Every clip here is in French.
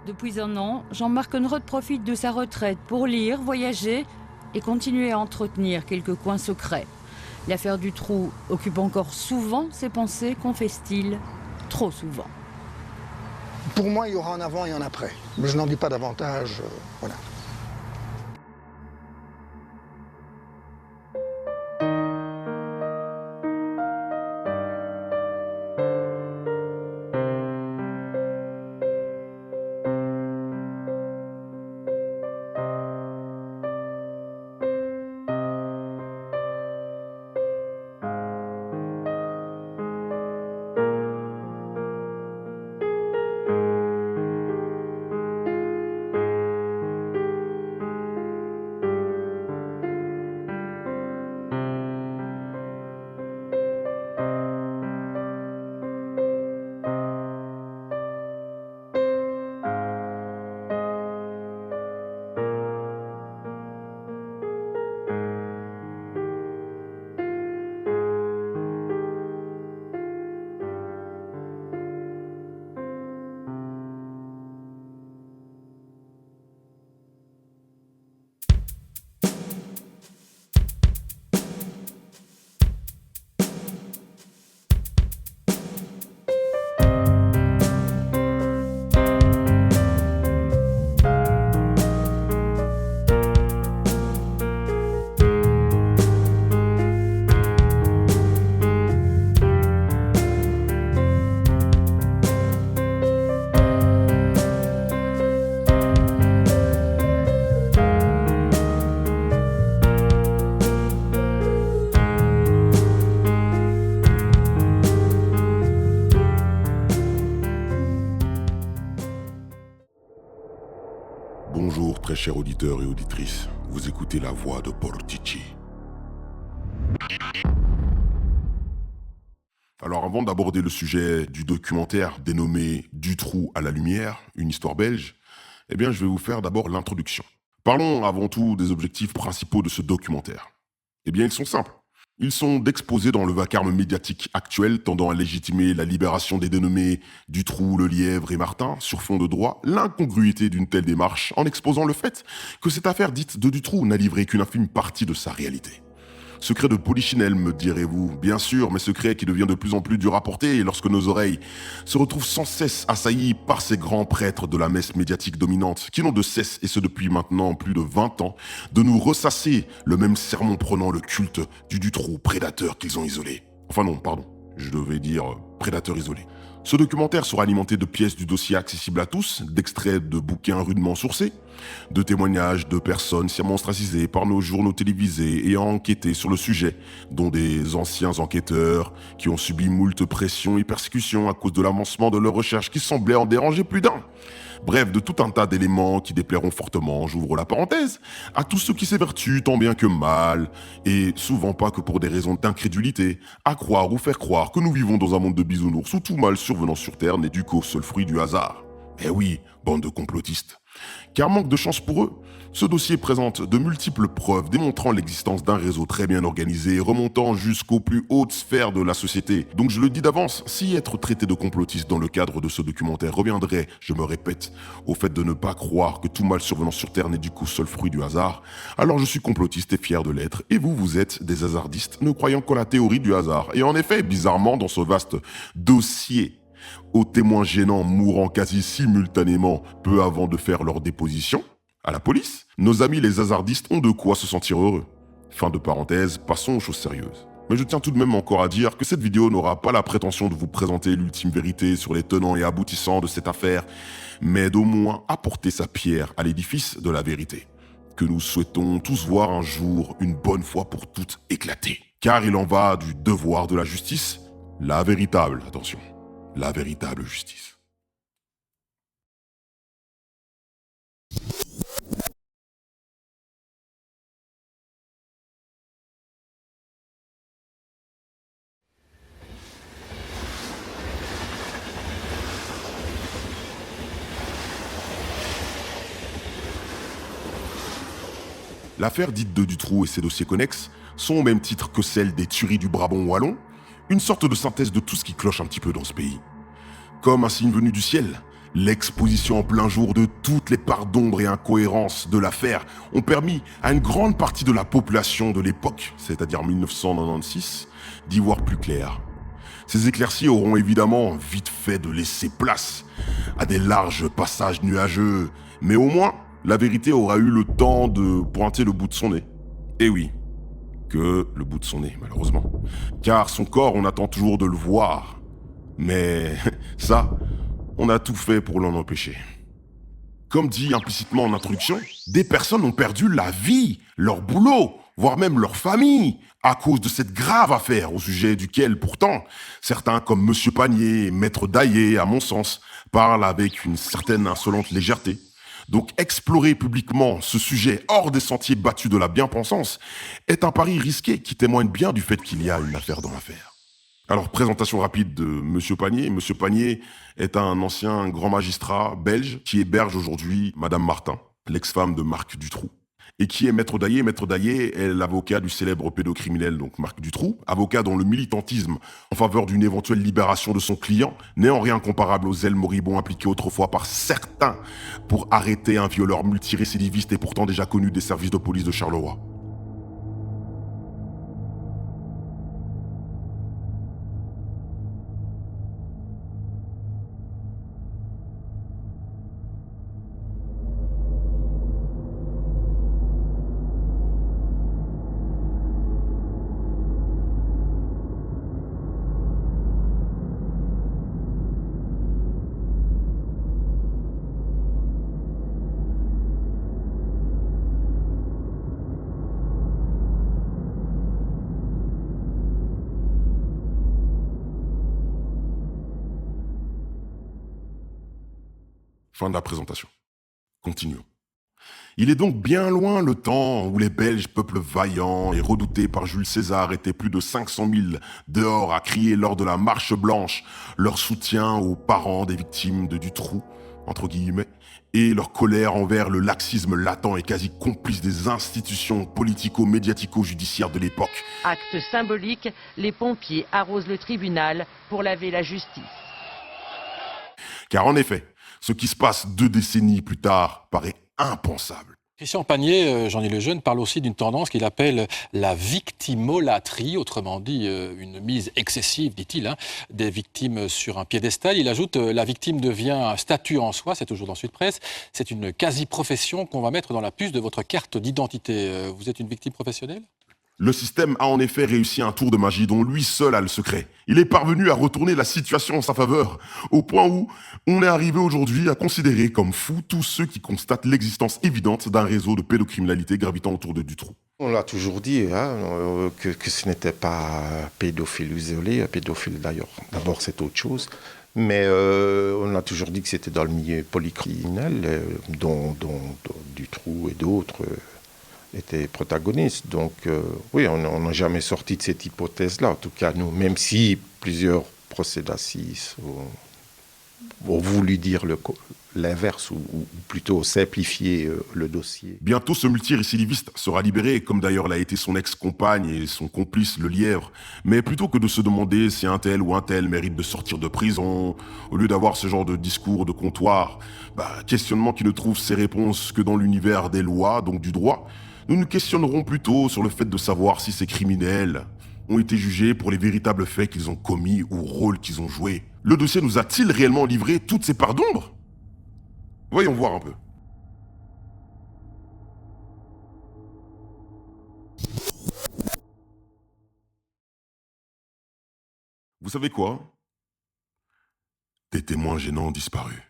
Depuis un an, Jean-Marc Conrad profite de sa retraite pour lire, voyager et continuer à entretenir quelques coins secrets. L'affaire Dutroux occupe encore souvent ses pensées, confesse-t-il, trop souvent. Pour moi, il y aura un avant et un après. Mais je n'en dis pas davantage, voilà. Bonjour très chers auditeurs et auditrices, vous écoutez la voix de Portici. Alors avant d'aborder le sujet du documentaire dénommé Dutroux à la lumière, une histoire belge, je vais vous faire d'abord l'introduction. Parlons avant tout des objectifs principaux de ce documentaire. Ils sont simples. Ils sont d'exposer dans le vacarme médiatique actuel tendant à légitimer la libération des dénommés Dutroux, Lelièvre et Martin sur fond de droit l'incongruité d'une telle démarche en exposant le fait que cette affaire dite de Dutroux n'a livré qu'une infime partie de sa réalité. Secret de polichinelle, me direz-vous, bien sûr, mais secret qui devient de plus en plus dur à porter lorsque nos oreilles se retrouvent sans cesse assaillies par ces grands prêtres de la messe médiatique dominante qui n'ont de cesse, et ce depuis maintenant plus de 20 ans, de nous ressasser le même sermon prônant le culte du Dutroux prédateur qu'ils ont isolé. Enfin non, pardon, je devais dire prédateur isolé. Ce documentaire sera alimenté de pièces du dossier accessible à tous, d'extraits de bouquins rudement sourcés, de témoignages de personnes sciemment ostracisées par nos journaux télévisés ayant enquêté sur le sujet, dont des anciens enquêteurs qui ont subi moult pressions et persécutions à cause de l'avancement de leurs recherches qui semblaient en déranger plus d'un. Bref, de tout un tas d'éléments qui déplairont fortement, j'ouvre la parenthèse, à tous ceux qui s'évertuent tant bien que mal, et souvent pas que pour des raisons d'incrédulité, à croire ou faire croire que nous vivons dans un monde de bisounours où tout mal survenant sur Terre n'est dû qu'au seul fruit du hasard. Eh oui, bande de complotistes. Car manque de chance pour eux, ce dossier présente de multiples preuves démontrant l'existence d'un réseau très bien organisé remontant jusqu'aux plus hautes sphères de la société. Donc je le dis d'avance, si être traité de complotiste dans le cadre de ce documentaire reviendrait, je me répète, au fait de ne pas croire que tout mal survenant sur Terre n'est du coup seul fruit du hasard, alors je suis complotiste et fier de l'être, et vous êtes des hasardistes ne croyant qu'en la théorie du hasard. Et en effet, bizarrement, dans ce vaste dossier, aux témoins gênants mourant quasi simultanément peu avant de faire leur déposition à la police, nos amis les hasardistes ont de quoi se sentir heureux. Fin de parenthèse, passons aux choses sérieuses. Mais je tiens tout de même encore à dire que cette vidéo n'aura pas la prétention de vous présenter l'ultime vérité sur les tenants et aboutissants de cette affaire, mais d'au moins apporter sa pierre à l'édifice de la vérité, que nous souhaitons tous voir un jour une bonne fois pour toutes éclater. Car il en va du devoir de la justice, la véritable, attention, la véritable justice. L'affaire dite de Dutroux et ses dossiers connexes sont au même titre que celle des tueries du Brabant wallon, une sorte de synthèse de tout ce qui cloche un petit peu dans ce pays. Comme un signe venu du ciel, L'exposition en plein jour de toutes les parts d'ombre et incohérences de l'affaire ont permis à une grande partie de la population de l'époque, c'est-à-dire 1996, d'y voir plus clair. Ces éclaircies auront évidemment vite fait de laisser place à des larges passages nuageux, mais au moins, la vérité aura eu le temps de pointer le bout de son nez. Et oui, que le bout de son nez, malheureusement. Car son corps, on attend toujours de le voir. Mais ça, on a tout fait pour l'en empêcher. Comme dit implicitement en introduction, des personnes ont perdu la vie, leur boulot, voire même leur famille, à cause de cette grave affaire au sujet duquel, pourtant, certains comme Monsieur Panier, Maître Daillé, à mon sens, parlent avec une certaine insolente légèreté. Donc explorer publiquement ce sujet hors des sentiers battus de la bien-pensance est un pari risqué qui témoigne bien du fait qu'il y a une affaire dans l'affaire. Alors, présentation rapide de Monsieur Panier. Monsieur Panier est un ancien grand magistrat belge qui héberge aujourd'hui Madame Martin, l'ex-femme de Marc Dutroux. Et qui est Maître Daillé. Maître Daillé est l'avocat du célèbre pédocriminel, donc Marc Dutroux, avocat dont le militantisme en faveur d'une éventuelle libération de son client n'est en rien comparable aux zèles moribonds appliqués autrefois par certains pour arrêter un violeur multirécidiviste et pourtant déjà connu des services de police de Charleroi. Fin de la présentation. Continuons. Il est donc bien loin le temps où les Belges, peuple vaillant et redouté par Jules César, étaient plus de 500 000 dehors à crier lors de la marche blanche leur soutien aux parents des victimes de Dutroux, entre guillemets, et leur colère envers le laxisme latent et quasi complice des institutions politico-médiatico-judiciaires de l'époque. Acte symbolique, les pompiers arrosent le tribunal pour laver la justice. Car en effet, ce qui se passe 2 décennies plus tard paraît impensable. Christian Panier, Jean-Denis Lejeune, parle aussi d'une tendance qu'il appelle la victimolatrie, autrement dit une mise excessive, dit-il, des victimes sur un piédestal. Il ajoute la victime devient un statut en soi, c'est toujours dans Sud Presse, c'est une quasi-profession qu'on va mettre dans la puce de votre carte d'identité. Vous êtes une victime professionnelle ? Le système a en effet réussi un tour de magie dont lui seul a le secret. Il est parvenu à retourner la situation en sa faveur, au point où on est arrivé aujourd'hui à considérer comme fous tous ceux qui constatent l'existence évidente d'un réseau de pédocriminalité gravitant autour de Dutroux. On l'a toujours dit que ce n'était pas un pédophile isolé, un pédophile d'ailleurs. D'abord c'est autre chose, mais on a toujours dit que c'était dans le milieu polycriminel, dont Dutroux et d'autres étaient protagonistes. Donc oui, on n'a jamais sorti de cette hypothèse-là, en tout cas nous, même si plusieurs procès d'assises ont voulu dire l'inverse ou plutôt simplifier le dossier. Bientôt, ce multirécidiviste sera libéré, comme d'ailleurs l'a été son ex-compagne et son complice, le lièvre. Mais plutôt que de se demander si un tel ou un tel mérite de sortir de prison, au lieu d'avoir ce genre de discours de comptoir, questionnement qui ne trouve ses réponses que dans l'univers des lois, donc du droit, nous nous questionnerons plutôt sur le fait de savoir si ces criminels ont été jugés pour les véritables faits qu'ils ont commis ou rôles qu'ils ont joués. Le dossier nous a-t-il réellement livré toutes ces parts d'ombre ? Voyons voir un peu. Vous savez quoi ? Des témoins gênants ont disparu.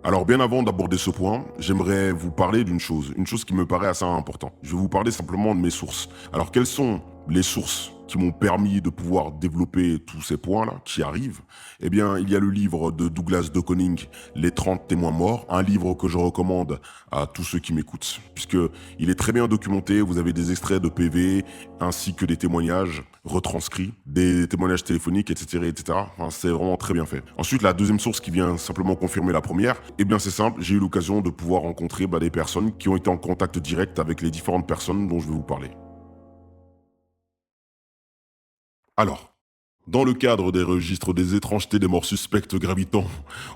Alors bien avant d'aborder ce point, j'aimerais vous parler d'une chose, une chose qui me paraît assez importante. Je vais vous parler simplement de mes sources. Alors quelles sont les sources qui m'ont permis de pouvoir développer tous ces points-là qui arrivent? Eh bien, il y a le livre de Douglas de Koning, Les 30 témoins morts, un livre que je recommande à tous ceux qui m'écoutent, puisqu'il est très bien documenté, vous avez des extraits de PV, ainsi que des témoignages retranscrits, des témoignages téléphoniques, etc. etc. Enfin, c'est vraiment très bien fait. Ensuite, la deuxième source qui vient simplement confirmer la première, eh bien c'est simple, j'ai eu l'occasion de pouvoir rencontrer des personnes qui ont été en contact direct avec les différentes personnes dont je vais vous parler. Alors, Dans le cadre des registres des étrangetés des morts suspectes gravitant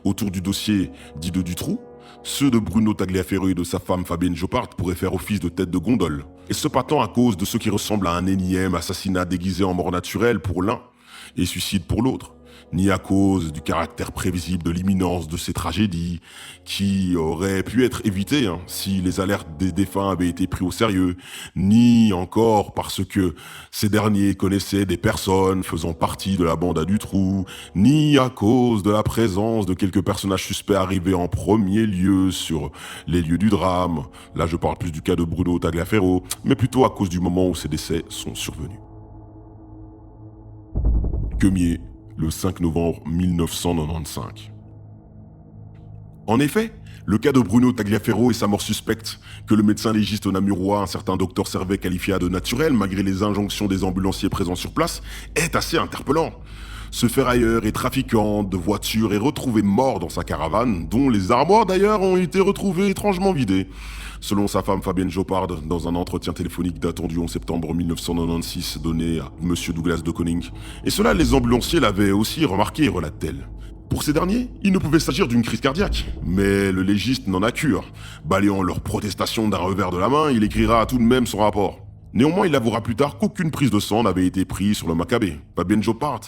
autour du dossier dit de Dutroux, ceux de Bruno Tagliaferro et de sa femme Fabienne Jopard pourraient faire office de tête de gondole. Et ce pas tant à cause de ce qui ressemble à un énième assassinat déguisé en mort naturelle pour l'un et suicide pour l'autre, ni à cause du caractère prévisible de l'imminence de ces tragédies, qui auraient pu être évitées si les alertes des défunts avaient été pris au sérieux, ni encore parce que ces derniers connaissaient des personnes faisant partie de la bande à Dutroux, ni à cause de la présence de quelques personnages suspects arrivés en premier lieu sur les lieux du drame. Là, je parle plus du cas de Bruno Tagliaferro, mais plutôt à cause du moment où ces décès sont survenus. Queumier, le 5 novembre 1995. En effet, le cas de Bruno Tagliaferro et sa mort suspecte, que le médecin légiste namurois, un certain docteur Servet, qualifia de naturel malgré les injonctions des ambulanciers présents sur place, est assez interpellant. Ce ferrailleur et trafiquant de voitures est retrouvé mort dans sa caravane, dont les armoires d'ailleurs ont été retrouvées étrangement vidées. Selon sa femme Fabienne Jopard, dans un entretien téléphonique datant du 11 septembre 1996 donné à M. Douglas de Koning. Et cela, les ambulanciers l'avaient aussi remarqué, relate-t-elle. Pour ces derniers, il ne pouvait s'agir d'une crise cardiaque, mais le légiste n'en a cure. Balayant leur protestation d'un revers de la main, il écrira tout de même son rapport. Néanmoins, il avouera plus tard qu'aucune prise de sang n'avait été prise sur le Maccabée. Fabienne Jopard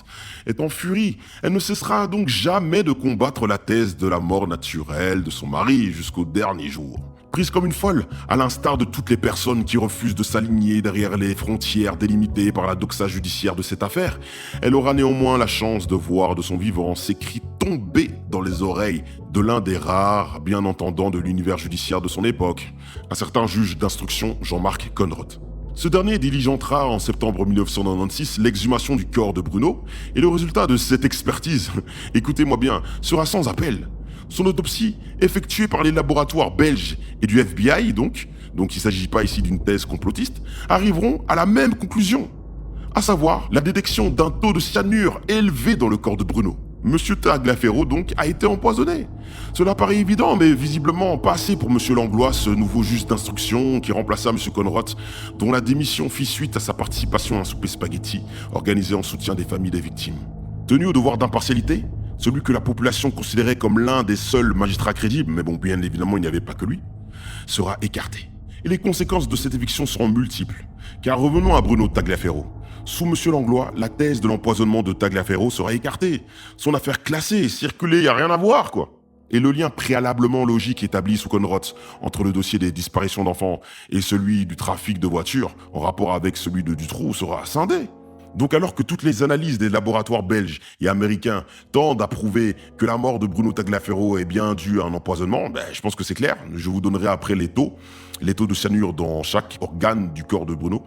est en furie. Elle ne cessera donc jamais de combattre la thèse de la mort naturelle de son mari jusqu'au dernier jour. Prise comme une folle, à l'instar de toutes les personnes qui refusent de s'aligner derrière les frontières délimitées par la doxa judiciaire de cette affaire, elle aura néanmoins la chance de voir de son vivant ces cris tomber dans les oreilles de l'un des rares bien entendants de l'univers judiciaire de son époque, un certain juge d'instruction Jean-Marc Conrod. Ce dernier diligentera en septembre 1996 l'exhumation du corps de Bruno, et le résultat de cette expertise, écoutez-moi bien, sera sans appel. Son autopsie, effectuée par les laboratoires belges et du FBI donc il ne s'agit pas ici d'une thèse complotiste, arriveront à la même conclusion, à savoir la détection d'un taux de cyanure élevé dans le corps de Bruno. Monsieur Tagliaferro donc a été empoisonné. Cela paraît évident, mais visiblement pas assez pour Monsieur Langlois, ce nouveau juge d'instruction qui remplaça Monsieur Conrad, dont la démission fit suite à sa participation à un souper spaghetti organisé en soutien des familles des victimes. Tenu au devoir d'impartialité, celui que la population considérait comme l'un des seuls magistrats crédibles, mais bon, bien évidemment, il n'y avait pas que lui, sera écarté. Et les conséquences de cette éviction seront multiples. Car revenons à Bruno Tagliaferro. Sous M. Langlois, la thèse de l'empoisonnement de Tagliaferro sera écartée. Son affaire classée, circulée, il n'y a rien à voir, quoi. Et le lien préalablement logique établi sous Conrad entre le dossier des disparitions d'enfants et celui du trafic de voitures, en rapport avec celui de Dutroux, sera scindé. Donc alors que toutes les analyses des laboratoires belges et américains tendent à prouver que la mort de Bruno Tagliaferro est bien due à un empoisonnement, je pense que c'est clair. Je vous donnerai après les taux de cyanure dans chaque organe du corps de Bruno.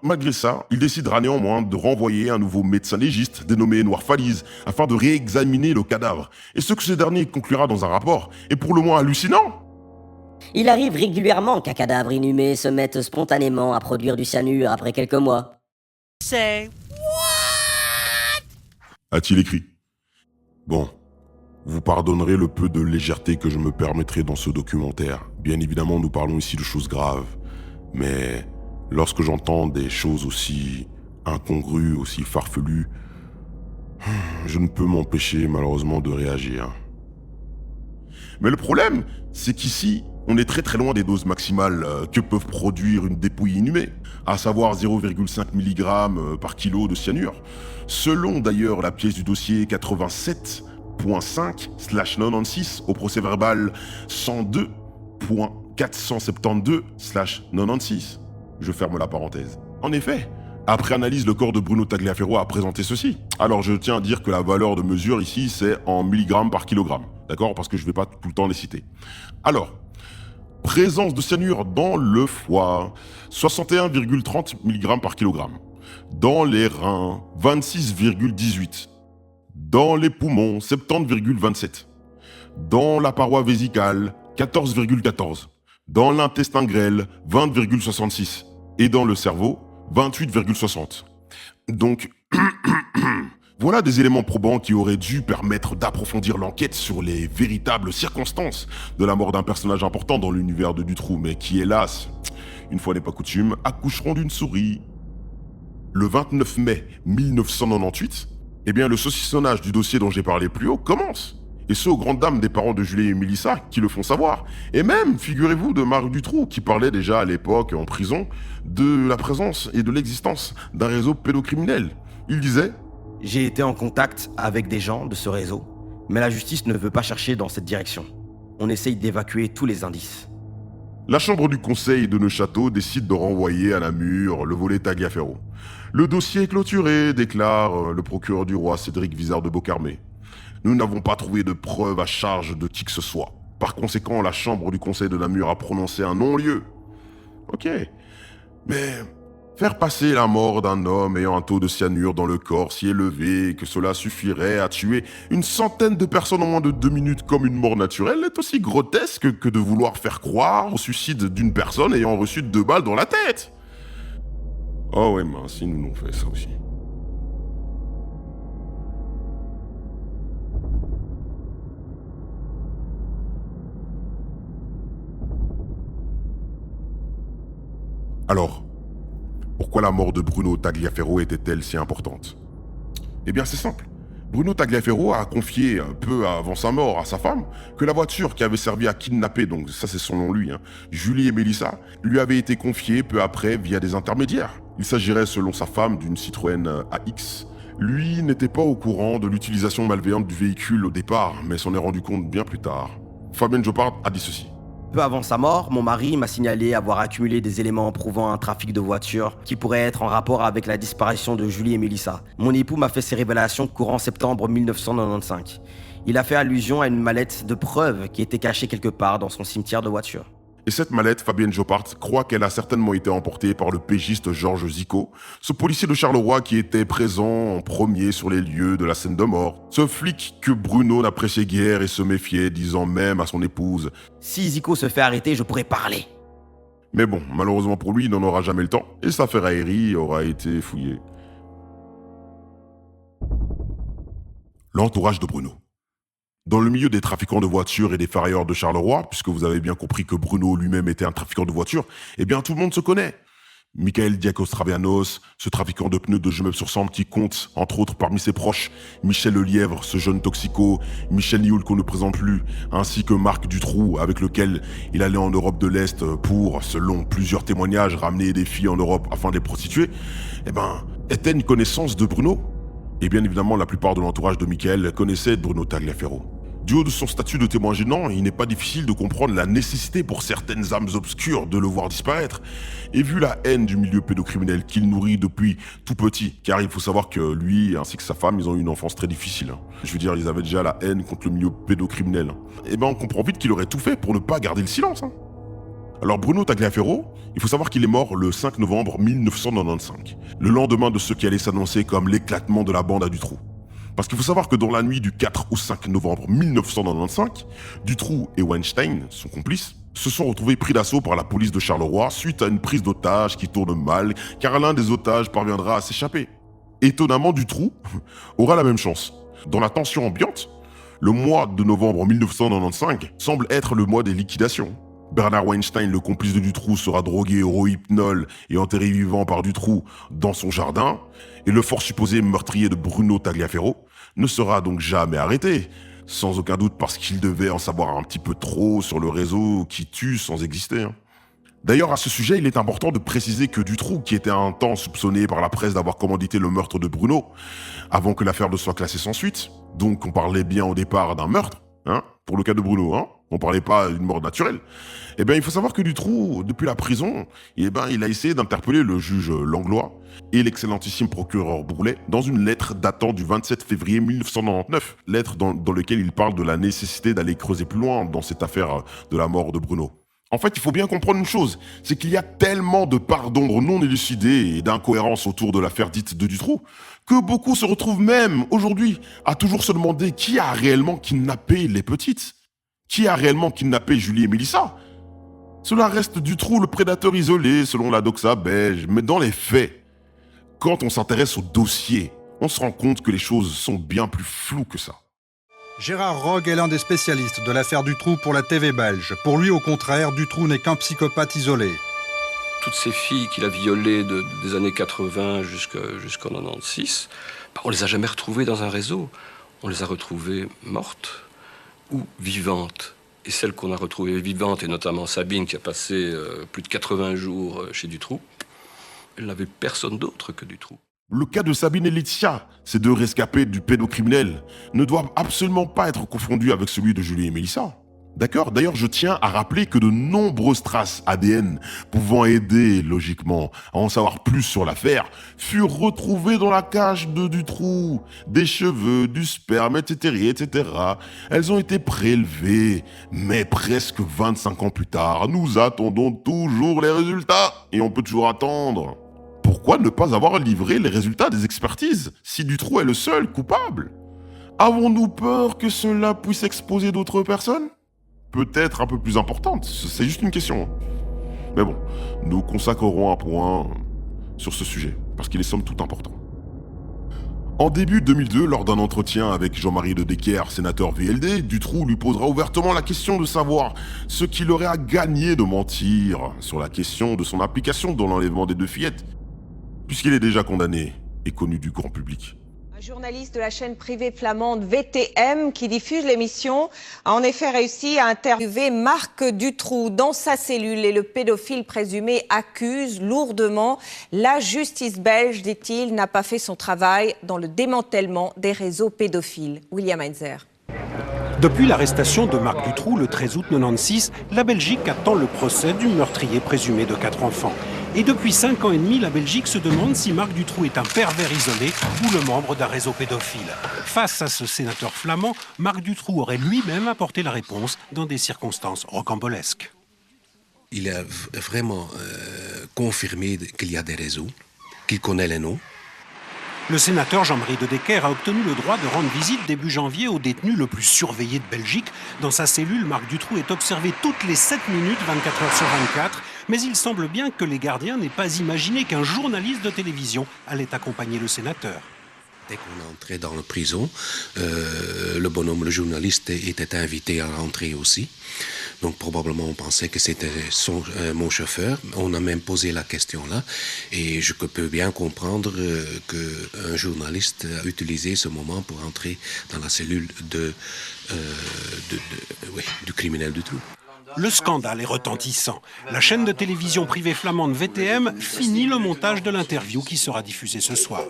Malgré ça, il décidera néanmoins de renvoyer un nouveau médecin légiste dénommé Noir Falise afin de réexaminer le cadavre. Et ce que ce dernier conclura dans un rapport est pour le moins hallucinant. Il arrive régulièrement qu'un cadavre inhumé se mette spontanément à produire du cyanure après quelques mois. Say what? A-t-il écrit. Bon, vous pardonnerez le peu de légèreté que je me permettrai dans ce documentaire. Bien évidemment, nous parlons ici de choses graves. Mais lorsque j'entends des choses aussi incongrues, aussi farfelues, je ne peux m'empêcher malheureusement de réagir. Mais le problème, c'est qu'ici, on est très très loin des doses maximales que peuvent produire une dépouille inhumée, à savoir 0,5 mg par kilo de cyanure. Selon d'ailleurs la pièce du dossier 87.5/96 au procès verbal 102.472/96. Je ferme la parenthèse. En effet, après analyse, le corps de Bruno Tagliaferro a présenté ceci. Alors je tiens à dire que la valeur de mesure ici, c'est en milligrammes par kilogramme. D'accord ? Parce que je ne vais pas tout le temps les citer. Alors, présence de cyanure dans le foie, 61,30 mg par kilogramme. Dans les reins, 26,18. Dans les poumons, 70,27. Dans la paroi vésicale, 14,14. Dans l'intestin grêle, 20,66. Et dans le cerveau, 28,60. Donc, voilà des éléments probants qui auraient dû permettre d'approfondir l'enquête sur les véritables circonstances de la mort d'un personnage important dans l'univers de Dutroux, mais qui, hélas, une fois n'est pas coutume, accoucheront d'une souris. Le 29 mai 1998, eh bien le saucissonnage du dossier dont j'ai parlé plus haut commence. Et ce aux grandes dames des parents de Julie et Mélissa qui le font savoir. Et même, figurez-vous, de Marc Dutroux qui parlait déjà à l'époque en prison de la présence et de l'existence d'un réseau pédocriminel. Il disait « J'ai été en contact avec des gens de ce réseau, mais la justice ne veut pas chercher dans cette direction. On essaye d'évacuer tous les indices. » La chambre du conseil de Neuchâteau décide de renvoyer à Namur le volet Tagliaferro. Le dossier est clôturé, déclare le procureur du roi Cédric Vizard de Beaucarmé. Nous n'avons pas trouvé de preuves à charge de qui que ce soit. Par conséquent, la chambre du conseil de Namur a prononcé un non-lieu. Ok, mais faire passer la mort d'un homme ayant un taux de cyanure dans le corps si élevé que cela suffirait à tuer une centaine de personnes en moins de 2 minutes comme une mort naturelle est aussi grotesque que de vouloir faire croire au suicide d'une personne ayant reçu 2 balles dans la tête. Oh ouais, mince, ils nous l'ont fait ça aussi. Alors, pourquoi la mort de Bruno Tagliaferro était-elle si importante? Eh bien c'est simple. Bruno Tagliaferro a confié un peu avant sa mort à sa femme que la voiture qui avait servi à kidnapper, donc ça c'est son nom lui, Julie et Mélissa, lui avait été confiée peu après via des intermédiaires. Il s'agirait selon sa femme d'une Citroën AX. Lui n'était pas au courant de l'utilisation malveillante du véhicule au départ, mais s'en est rendu compte bien plus tard. Fabienne Jopard a dit ceci. Peu avant sa mort, mon mari m'a signalé avoir accumulé des éléments prouvant un trafic de voitures qui pourrait être en rapport avec la disparition de Julie et Mélissa. Mon époux m'a fait ces révélations courant septembre 1995. Il a fait allusion à une mallette de preuves qui était cachée quelque part dans son cimetière de voitures. Et cette mallette, Fabienne Jopard croit qu'elle a certainement été emportée par le pégiste Georges Zico, ce policier de Charleroi qui était présent en premier sur les lieux de la scène de mort. Ce flic que Bruno n'appréciait guère et se méfiait, disant même à son épouse « Si Zico se fait arrêter, je pourrais parler. » Mais bon, malheureusement pour lui, il n'en aura jamais le temps, et sa ferraillerie aura été fouillée. L'entourage de Bruno. Dans le milieu des trafiquants de voitures et des ferrailleurs de Charleroi, puisque vous avez bien compris que Bruno lui-même était un trafiquant de voitures, eh bien tout le monde se connaît. Michael Diakos-Travianos, ce trafiquant de pneus de Gemep-sur-Sambre qui compte, entre autres parmi ses proches, Michel Lelièvre, ce jeune toxico, Michel Nioul qu'on ne présente plus, ainsi que Marc Dutroux, avec lequel il allait en Europe de l'Est pour, selon plusieurs témoignages, ramener des filles en Europe afin de les prostituer, était une connaissance de Bruno. Et bien évidemment, la plupart de l'entourage de Michael connaissait Bruno Tagliaferro. Du haut de son statut de témoin gênant, il n'est pas difficile de comprendre la nécessité pour certaines âmes obscures de le voir disparaître. Et vu la haine du milieu pédocriminel qu'il nourrit depuis tout petit, car il faut savoir que lui ainsi que sa femme, ils ont eu une enfance très difficile. Je veux dire, ils avaient déjà la haine contre le milieu pédocriminel. Et on comprend vite qu'il aurait tout fait pour ne pas garder le silence. Alors Bruno Tagliaferro, il faut savoir qu'il est mort le 5 novembre 1995, le lendemain de ce qui allait s'annoncer comme l'éclatement de la bande à Dutroux. Parce qu'il faut savoir que dans la nuit du 4 au 5 novembre 1995, Dutroux et Weinstein, son complice, se sont retrouvés pris d'assaut par la police de Charleroi suite à une prise d'otage qui tourne mal, car l'un des otages parviendra à s'échapper. Étonnamment, Dutroux aura la même chance. Dans la tension ambiante, le mois de novembre 1995 semble être le mois des liquidations. Bernard Weinstein, le complice de Dutroux, sera drogué au rohypnol et enterré vivant par Dutroux dans son jardin, et le fort supposé meurtrier de Bruno Tagliaferro ne sera donc jamais arrêté, sans aucun doute parce qu'il devait en savoir un petit peu trop sur le réseau qui tue sans exister. D'ailleurs, à ce sujet, il est important de préciser que Dutroux, qui était un temps soupçonné par la presse d'avoir commandité le meurtre de Bruno, avant que l'affaire ne soit classée sans suite, donc on parlait bien au départ d'un meurtre, pour le cas de Bruno, on parlait pas d'une mort naturelle. Il faut savoir que Dutroux, depuis la prison, il a essayé d'interpeller le juge Langlois et l'excellentissime procureur Broulet dans une lettre datant du 27 février 1999, lettre dans laquelle il parle de la nécessité d'aller creuser plus loin dans cette affaire de la mort de Bruno. En fait, il faut bien comprendre une chose, c'est qu'il y a tellement de parts d'ombre non élucidées et d'incohérences autour de l'affaire dite de Dutroux, que beaucoup se retrouvent même aujourd'hui à toujours se demander qui a réellement kidnappé les petites. Qui a réellement kidnappé Julie et Mélissa? Cela reste Dutroux le prédateur isolé selon la doxa belge, mais dans les faits, quand on s'intéresse au dossier, on se rend compte que les choses sont bien plus floues que ça. Gérard Rogue est l'un des spécialistes de l'affaire Dutroux pour la TV belge. Pour lui, au contraire, Dutroux n'est qu'un psychopathe isolé. toutes ces filles qu'il a violées des années 80 jusqu'en 96, on ne les a jamais retrouvées dans un réseau. On les a retrouvées mortes ou vivantes. Et celles qu'on a retrouvées vivantes, et notamment Sabine qui a passé plus de 80 jours chez Dutroux, elle n'avait personne d'autre que Dutroux. Le cas de Sabine et Laetitia, ces deux rescapés du pédocriminel, ne doivent absolument pas être confondus avec celui de Julie et Mélissa. D'accord ? D'ailleurs, je tiens à rappeler que de nombreuses traces ADN pouvant aider, logiquement, à en savoir plus sur l'affaire, furent retrouvées dans la cage de Dutroux. Des cheveux, du sperme, etc. Elles ont été prélevées. Mais presque 25 ans plus tard, nous attendons toujours les résultats. Et on peut toujours attendre. Pourquoi ne pas avoir livré les résultats des expertises, si Dutroux est le seul coupable ? Avons-nous peur que cela puisse exposer d'autres personnes ? Peut-être un peu plus importante, c'est juste une question. Mais bon, nous consacrerons un point sur ce sujet, parce qu'il est somme toute important. En début 2002, lors d'un entretien avec Jean-Marie de Decker, sénateur VLD, Dutroux lui posera ouvertement la question de savoir ce qu'il aurait à gagner de mentir sur la question de son implication dans l'enlèvement des deux fillettes, puisqu'il est déjà condamné et connu du grand public. Journaliste de la chaîne privée flamande VTM qui diffuse l'émission a en effet réussi à interviewer Marc Dutroux dans sa cellule et le pédophile présumé accuse lourdement. La justice belge, dit-il, n'a pas fait son travail dans le démantèlement des réseaux pédophiles. William Heinzer. Depuis l'arrestation de Marc Dutroux le 13 août 1996, la Belgique attend le procès du meurtrier présumé de 4 enfants. Et depuis 5 ans et demi, la Belgique se demande si Marc Dutroux est un pervers isolé ou le membre d'un réseau pédophile. Face à ce sénateur flamand, Marc Dutroux aurait lui-même apporté la réponse dans des circonstances rocambolesques. Il a vraiment confirmé qu'il y a des réseaux, qu'il connaît les noms. Le sénateur Jean-Marie de Decker a obtenu le droit de rendre visite début janvier au détenu le plus surveillé de Belgique. Dans sa cellule, Marc Dutroux est observé toutes les 7 minutes, 24 heures sur 24. Mais il semble bien que les gardiens n'aient pas imaginé qu'un journaliste de télévision allait accompagner le sénateur. Dès qu'on est entré dans la prison, le bonhomme, le journaliste, était invité à rentrer aussi. Donc probablement on pensait que c'était mon chauffeur. On a même posé la question là. Et je peux bien comprendre qu'un journaliste a utilisé ce moment pour entrer dans la cellule du criminel Dutroux. Le scandale est retentissant. La chaîne de télévision privée flamande VTM finit le montage de l'interview qui sera diffusée ce soir.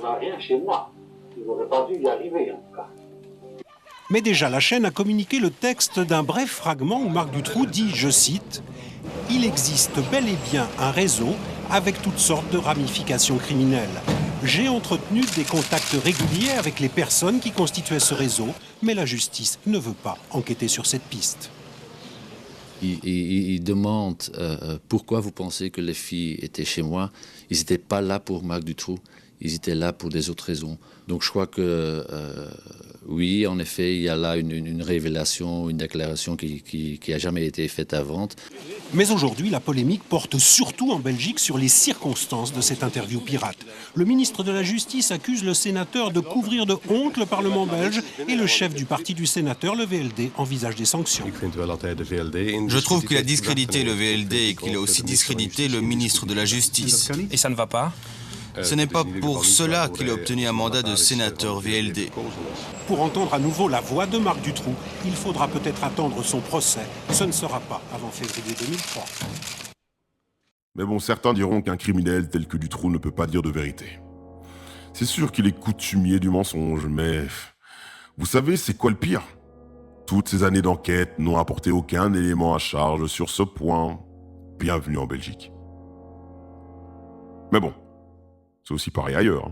Mais déjà, la chaîne a communiqué le texte d'un bref fragment où Marc Dutroux dit, je cite, « Il existe bel et bien un réseau avec toutes sortes de ramifications criminelles. J'ai entretenu des contacts réguliers avec les personnes qui constituaient ce réseau, mais la justice ne veut pas enquêter sur cette piste. » Il demande pourquoi vous pensez que les filles étaient chez moi. Ils n'étaient pas là pour Marc Dutroux, ils étaient là pour des autres raisons. Donc je crois que oui, en effet, il y a là une révélation, une déclaration qui n'a jamais été faite avant. Mais aujourd'hui, la polémique porte surtout en Belgique sur les circonstances de cette interview pirate. Le ministre de la Justice accuse le sénateur de couvrir de honte le Parlement belge et le chef du parti du sénateur, le VLD, envisage des sanctions. Je trouve qu'il a discrédité le VLD et qu'il a aussi discrédité le ministre de la Justice. Et ça ne va pas ? Ce n'est pas pour cela qu'il a obtenu un mandat de sénateur VLD. Pour entendre à nouveau la voix de Marc Dutroux, il faudra peut-être attendre son procès. Ce ne sera pas avant février 2003. Mais bon, certains diront qu'un criminel tel que Dutroux ne peut pas dire de vérité. C'est sûr qu'il est coutumier du mensonge, mais... Vous savez, c'est quoi le pire ? Toutes ces années d'enquête n'ont apporté aucun élément à charge sur ce point. Bienvenue en Belgique. Mais bon, c'est aussi pareil ailleurs.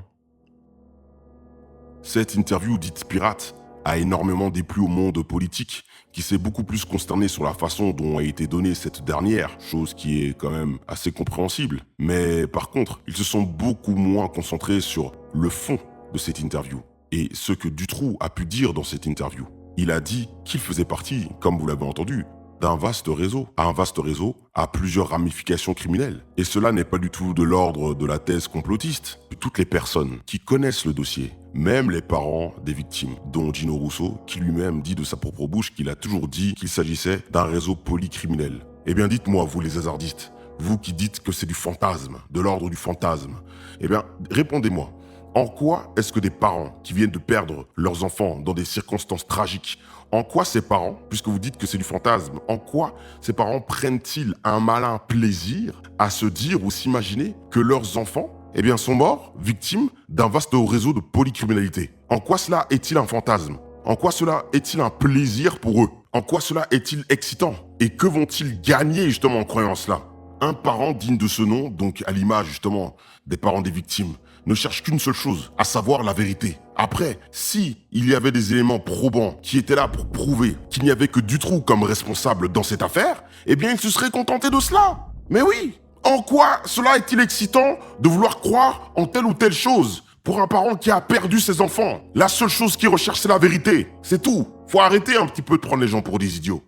Cette interview dite pirate a énormément déplu au monde politique, qui s'est beaucoup plus consterné sur la façon dont a été donnée cette dernière, chose qui est quand même assez compréhensible. Mais par contre, ils se sont beaucoup moins concentrés sur le fond de cette interview et ce que Dutroux a pu dire dans cette interview. Il a dit qu'il faisait partie, comme vous l'avez entendu, d'un vaste réseau. Un vaste réseau a plusieurs ramifications criminelles. Et cela n'est pas du tout de l'ordre de la thèse complotiste. Toutes les personnes qui connaissent le dossier, même les parents des victimes, dont Gino Rousseau, qui lui-même dit de sa propre bouche qu'il a toujours dit qu'il s'agissait d'un réseau polycriminel. Eh bien dites-moi, vous les hasardistes, vous qui dites que c'est du fantasme, de l'ordre du fantasme, eh bien, répondez-moi. En quoi est-ce que des parents qui viennent de perdre leurs enfants dans des circonstances tragiques, en quoi ces parents, puisque vous dites que c'est du fantasme, en quoi ces parents prennent-ils un malin plaisir à se dire ou s'imaginer que leurs enfants, eh bien, sont morts, victimes d'un vaste réseau de polycriminalité? En quoi cela est-il un fantasme? En quoi cela est-il un plaisir pour eux? En quoi cela est-il excitant? Et que vont-ils gagner justement en croyant cela? Un parent digne de ce nom, donc à l'image justement des parents des victimes, ne cherche qu'une seule chose, à savoir la vérité. Après, si il y avait des éléments probants qui étaient là pour prouver qu'il n'y avait que Dutroux comme responsable dans cette affaire, eh bien il se serait contenté de cela. Mais oui, en quoi cela est-il excitant de vouloir croire en telle ou telle chose pour un parent qui a perdu ses enfants? La seule chose qu'il recherche, c'est la vérité. C'est tout. Faut arrêter un petit peu de prendre les gens pour des idiots.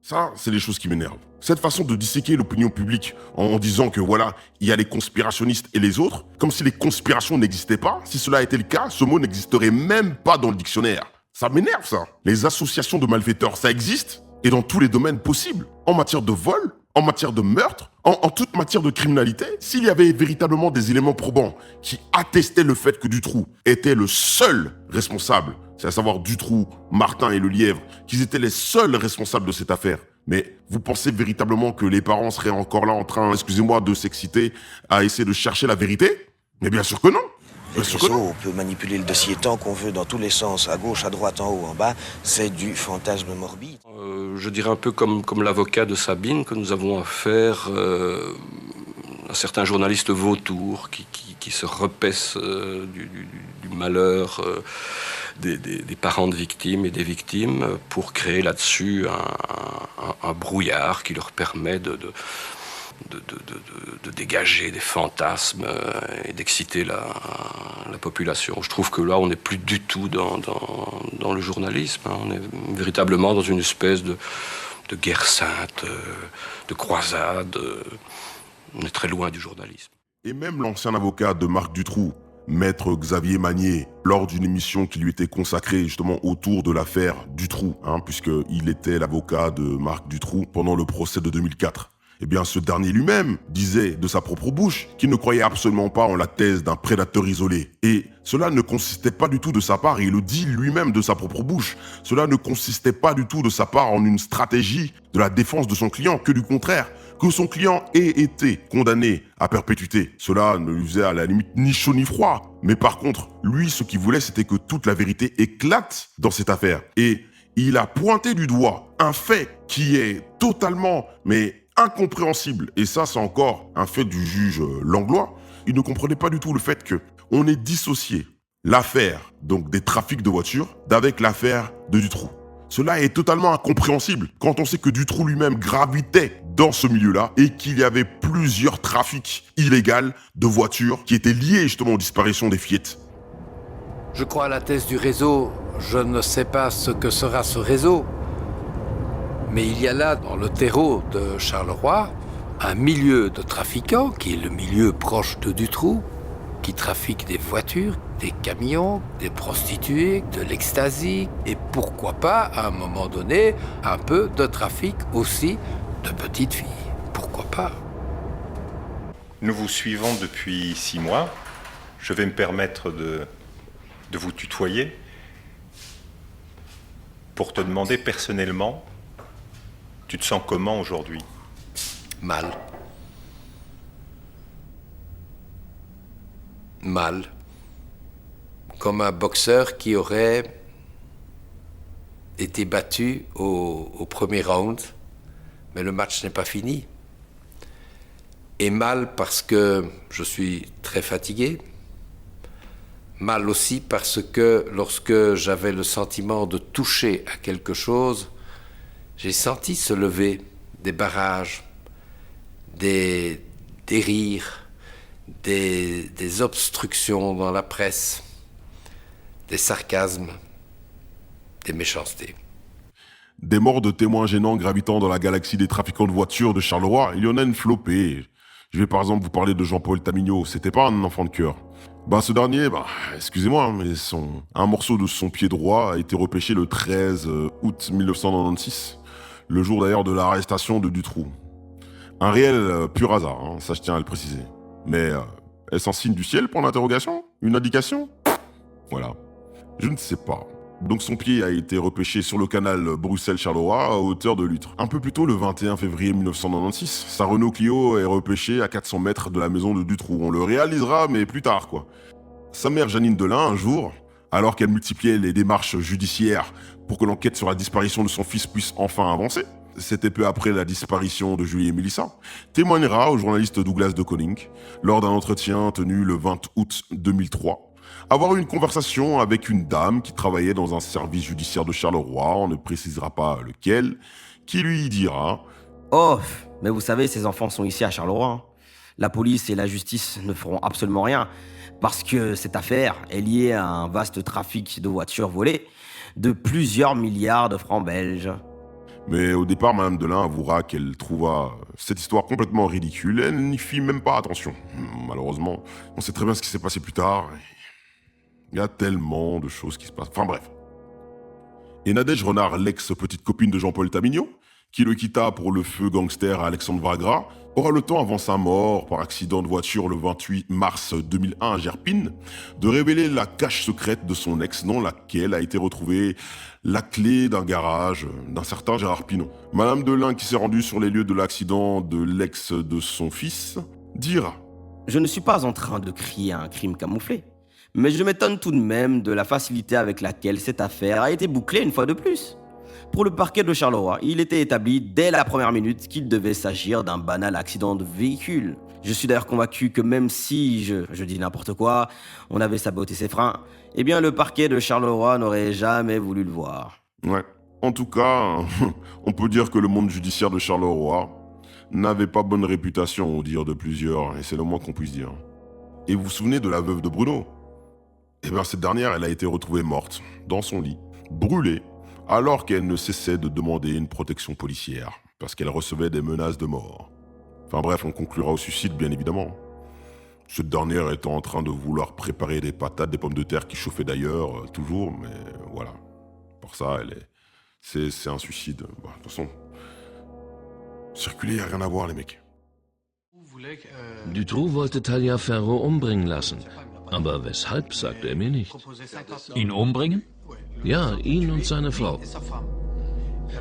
Ça, c'est les choses qui m'énervent. Cette façon de disséquer l'opinion publique en disant que voilà, il y a les conspirationnistes et les autres, comme si les conspirations n'existaient pas. Si cela était le cas, ce mot n'existerait même pas dans le dictionnaire. Ça m'énerve, ça. Les associations de malfaiteurs, ça existe, et dans tous les domaines possibles. En matière de vol, en matière de meurtre, en toute matière de criminalité, s'il y avait véritablement des éléments probants qui attestaient le fait que Dutroux était le seul responsable, c'est à savoir Dutroux, Martin et Le Lièvre, qu'ils étaient les seuls responsables de cette affaire. Mais vous pensez véritablement que les parents seraient encore là en train, excusez-moi, de s'exciter à essayer de chercher la vérité? Mais bien sûr que non. Bien sûr que non. On peut manipuler le dossier tant qu'on veut dans tous les sens, à gauche, à droite, en haut, en bas. C'est du fantasme morbide. Je dirais un peu comme l'avocat de Sabine, que nous avons affaire à certains journalistes vautours qui se repaissent du malheur des parents de victimes et des victimes pour créer là-dessus un brouillard qui leur permet de dégager des fantasmes et d'exciter la population. Je trouve que là, on n'est plus du tout dans le journalisme. On est véritablement dans une espèce de guerre sainte, de croisade. On est très loin du journalisme. Et même l'ancien avocat de Marc Dutroux, Maître Xavier Magnier, lors d'une émission qui lui était consacrée justement autour de l'affaire Dutroux, puisqu'il était l'avocat de Marc Dutroux pendant le procès de 2004. Eh bien, ce dernier lui-même disait de sa propre bouche qu'il ne croyait absolument pas en la thèse d'un prédateur isolé. Et cela ne consistait pas du tout de sa part, et il le dit lui-même de sa propre bouche, cela ne consistait pas du tout de sa part en une stratégie de la défense de son client, que du contraire, que son client ait été condamné à perpétuité. Cela ne lui faisait à la limite ni chaud ni froid. Mais par contre, lui, ce qu'il voulait, c'était que toute la vérité éclate dans cette affaire. Et il a pointé du doigt un fait qui est totalement, incompréhensible, et ça c'est encore un fait du juge Langlois. Il ne comprenait pas du tout le fait que on ait dissocié l'affaire donc des trafics de voitures d'avec l'affaire de Dutroux. Cela est totalement incompréhensible quand on sait que Dutroux lui-même gravitait dans ce milieu-là et qu'il y avait plusieurs trafics illégaux de voitures qui étaient liés justement aux disparitions des fillettes. Je crois à la thèse du réseau. Je ne sais pas ce que sera ce réseau. Mais il y a là, dans le terreau de Charleroi, un milieu de trafiquants, qui est le milieu proche de Dutroux, qui trafique des voitures, des camions, des prostituées, de l'ecstasy, et pourquoi pas, à un moment donné, un peu de trafic aussi de petites filles. Pourquoi pas? Nous vous suivons depuis 6 mois. Je vais me permettre de vous tutoyer pour te demander personnellement, tu te sens comment aujourd'hui? Mal. Mal. Comme un boxeur qui aurait été battu au premier round, mais le match n'est pas fini. Et mal parce que je suis très fatigué. Mal aussi parce que lorsque j'avais le sentiment de toucher à quelque chose, j'ai senti se lever des barrages, des rires, des obstructions dans la presse, des sarcasmes, des méchancetés. Des morts de témoins gênants gravitant dans la galaxie des trafiquants de voitures de Charleroi, il y en a une flopée. Je vais par exemple vous parler de Jean-Paul Tamigno, c'était pas un enfant de cœur. Ce dernier, excusez-moi, mais un morceau de son pied droit a été repêché le 13 août 1996, le jour d'ailleurs de l'arrestation de Dutroux. Un réel pur hasard, hein, ça je tiens à le préciser. Mais est-ce un signe du ciel pour l'interrogation? Une indication? Voilà. Je ne sais pas. Donc son pied a été repêché sur le canal Bruxelles-Charleroi à hauteur de Lutre. Un peu plus tôt, le 21 février 1996, sa Renault Clio est repêchée à 400 mètres de la maison de Dutroux. On le réalisera, mais plus tard, quoi. Sa mère Janine Delin, un jour, alors qu'elle multipliait les démarches judiciaires pour que l'enquête sur la disparition de son fils puisse enfin avancer, c'était peu après la disparition de Julie et Mélissa, témoignera au journaliste Douglas de Koning, lors d'un entretien tenu le 20 août 2003, avoir eu une conversation avec une dame qui travaillait dans un service judiciaire de Charleroi, on ne précisera pas lequel, qui lui dira « Oh, mais vous savez, ces enfants sont ici à Charleroi. Hein. La police et la justice ne feront absolument rien, parce que cette affaire est liée à un vaste trafic de voitures volées de plusieurs milliards de francs belges. » Mais au départ, Madame Delin avouera qu'elle trouva cette histoire complètement ridicule, elle n'y fit même pas attention. Malheureusement, on sait très bien ce qui s'est passé plus tard. Il y a tellement de choses qui se passent. Enfin bref. Et Nadège Renard, l'ex-petite copine de Jean-Paul Tamigno, qui le quitta pour le feu gangster à Alexandre Vagra, aura le temps avant sa mort par accident de voiture le 28 mars 2001 à Gerpine, de révéler la cache secrète de son ex, dans laquelle a été retrouvée la clé d'un garage d'un certain Gérard Pinon. Madame Delin, qui s'est rendue sur les lieux de l'accident de l'ex de son fils, dira « Je ne suis pas en train de crier un crime camouflé. Mais je m'étonne tout de même de la facilité avec laquelle cette affaire a été bouclée une fois de plus. Pour le parquet de Charleroi, il était établi dès la première minute qu'il devait s'agir d'un banal accident de véhicule. Je suis d'ailleurs convaincu que même si, je dis n'importe quoi, on avait saboté ses freins, eh bien le parquet de Charleroi n'aurait jamais voulu le voir. Ouais. En tout cas, on peut dire que le monde judiciaire de Charleroi n'avait pas bonne réputation au dire de plusieurs, et c'est le moins qu'on puisse dire. Et vous vous souvenez de la veuve de Bruno ? Eh bien, cette dernière, elle a été retrouvée morte, dans son lit, brûlée, alors qu'elle ne cessait de demander une protection policière, parce qu'elle recevait des menaces de mort. Enfin bref, on conclura au suicide, bien évidemment. Cette dernière étant en train de vouloir préparer des patates, des pommes de terre qui chauffaient d'ailleurs, toujours, mais voilà. Pour ça, c'est un suicide. Bah, de toute façon, circuler, y a rien à voir, les mecs. Dutroux wollte Talia Ferro umbringen lassen. Aber weshalb, sagte er mir nicht. Ihn umbringen? Ja, ihn und seine Frau.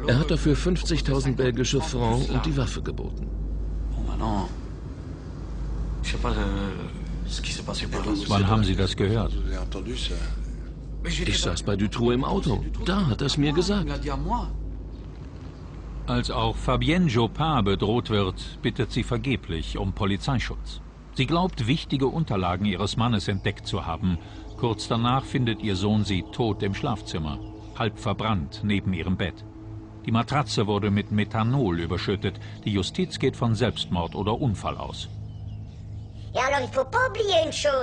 Er hat dafür 50.000 belgische Francs und die Waffe geboten. Wann haben Sie das gehört? Ich saß bei Dutroux im Auto. Da hat er es mir gesagt. Als auch Fabienne Jopin bedroht wird, bittet sie vergeblich um Polizeischutz. Sie glaubt, wichtige Unterlagen ihres Mannes entdeckt zu haben. Kurz danach findet ihr Sohn sie tot im Schlafzimmer, halb verbrannt neben ihrem Bett. Die Matratze wurde mit Methanol überschüttet. Die Justiz geht von Selbstmord oder Unfall aus.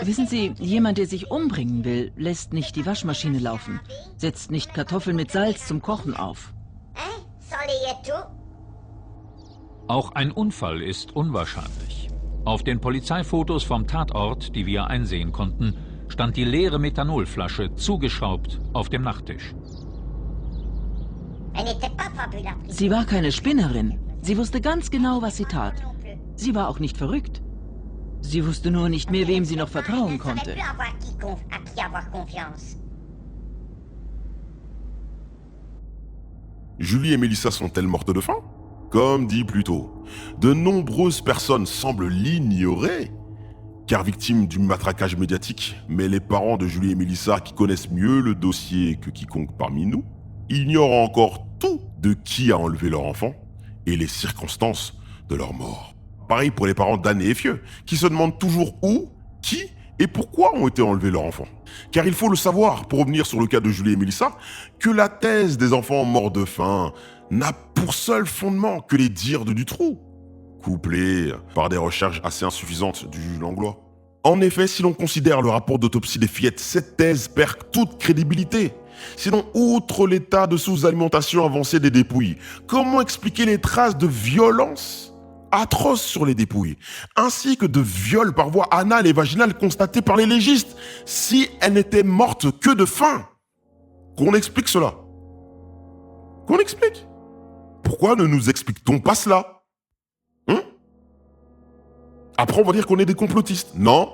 Wissen Sie, jemand, der sich umbringen will, lässt nicht die Waschmaschine laufen, setzt nicht Kartoffeln mit Salz zum Kochen auf. Auch ein Unfall ist unwahrscheinlich. Auf den Polizeifotos vom Tatort, die wir einsehen konnten, stand die leere Methanolflasche zugeschraubt auf dem Nachttisch. Sie war keine Spinnerin. Sie wusste ganz genau, was sie tat. Sie war auch nicht verrückt. Sie wusste nur nicht mehr, wem sie noch vertrauen konnte. Julie et Mélissa sont-elles mortes de faim ? Comme dit plus tôt, de nombreuses personnes semblent l'ignorer, car victimes du matraquage médiatique, mais les parents de Julie et Mélissa, qui connaissent mieux le dossier que quiconque parmi nous, ignorent encore tout de qui a enlevé leur enfant et les circonstances de leur mort. Pareil pour les parents d'Anne et Fieux, qui se demandent toujours où, qui et pourquoi ont été enlevés leurs enfants. Car il faut le savoir, pour revenir sur le cas de Julie et Mélissa, que la thèse des enfants morts de faim n'a pour seul fondement que les dires de Dutroux, couplés par des recherches assez insuffisantes du juge Langlois. En effet, si l'on considère le rapport d'autopsie des fillettes, cette thèse perd toute crédibilité. Sinon, outre l'état de sous-alimentation avancé des dépouilles, comment expliquer les traces de violence atroces sur les dépouilles, ainsi que de viols par voie anale et vaginale constatés par les légistes, si elles n'étaient mortes que de faim? Qu'on explique cela. Qu'on explique. Pourquoi ne nous explique-t-on pas cela? Après, on va dire qu'on est des complotistes. Non,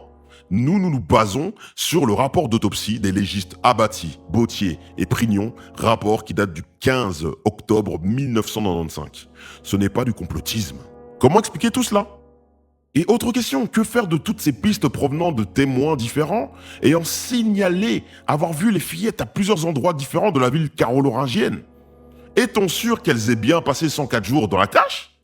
nous basons sur le rapport d'autopsie des légistes Abati, Bautier et Prignon, rapport qui date du 15 octobre 1995. Ce n'est pas du complotisme. Comment expliquer tout cela? Et autre question, que faire de toutes ces pistes provenant de témoins différents ayant signalé avoir vu les fillettes à plusieurs endroits différents de la ville caroloringienne? Est-on sûr qu'elles aient bien passé 104 jours dans la cache?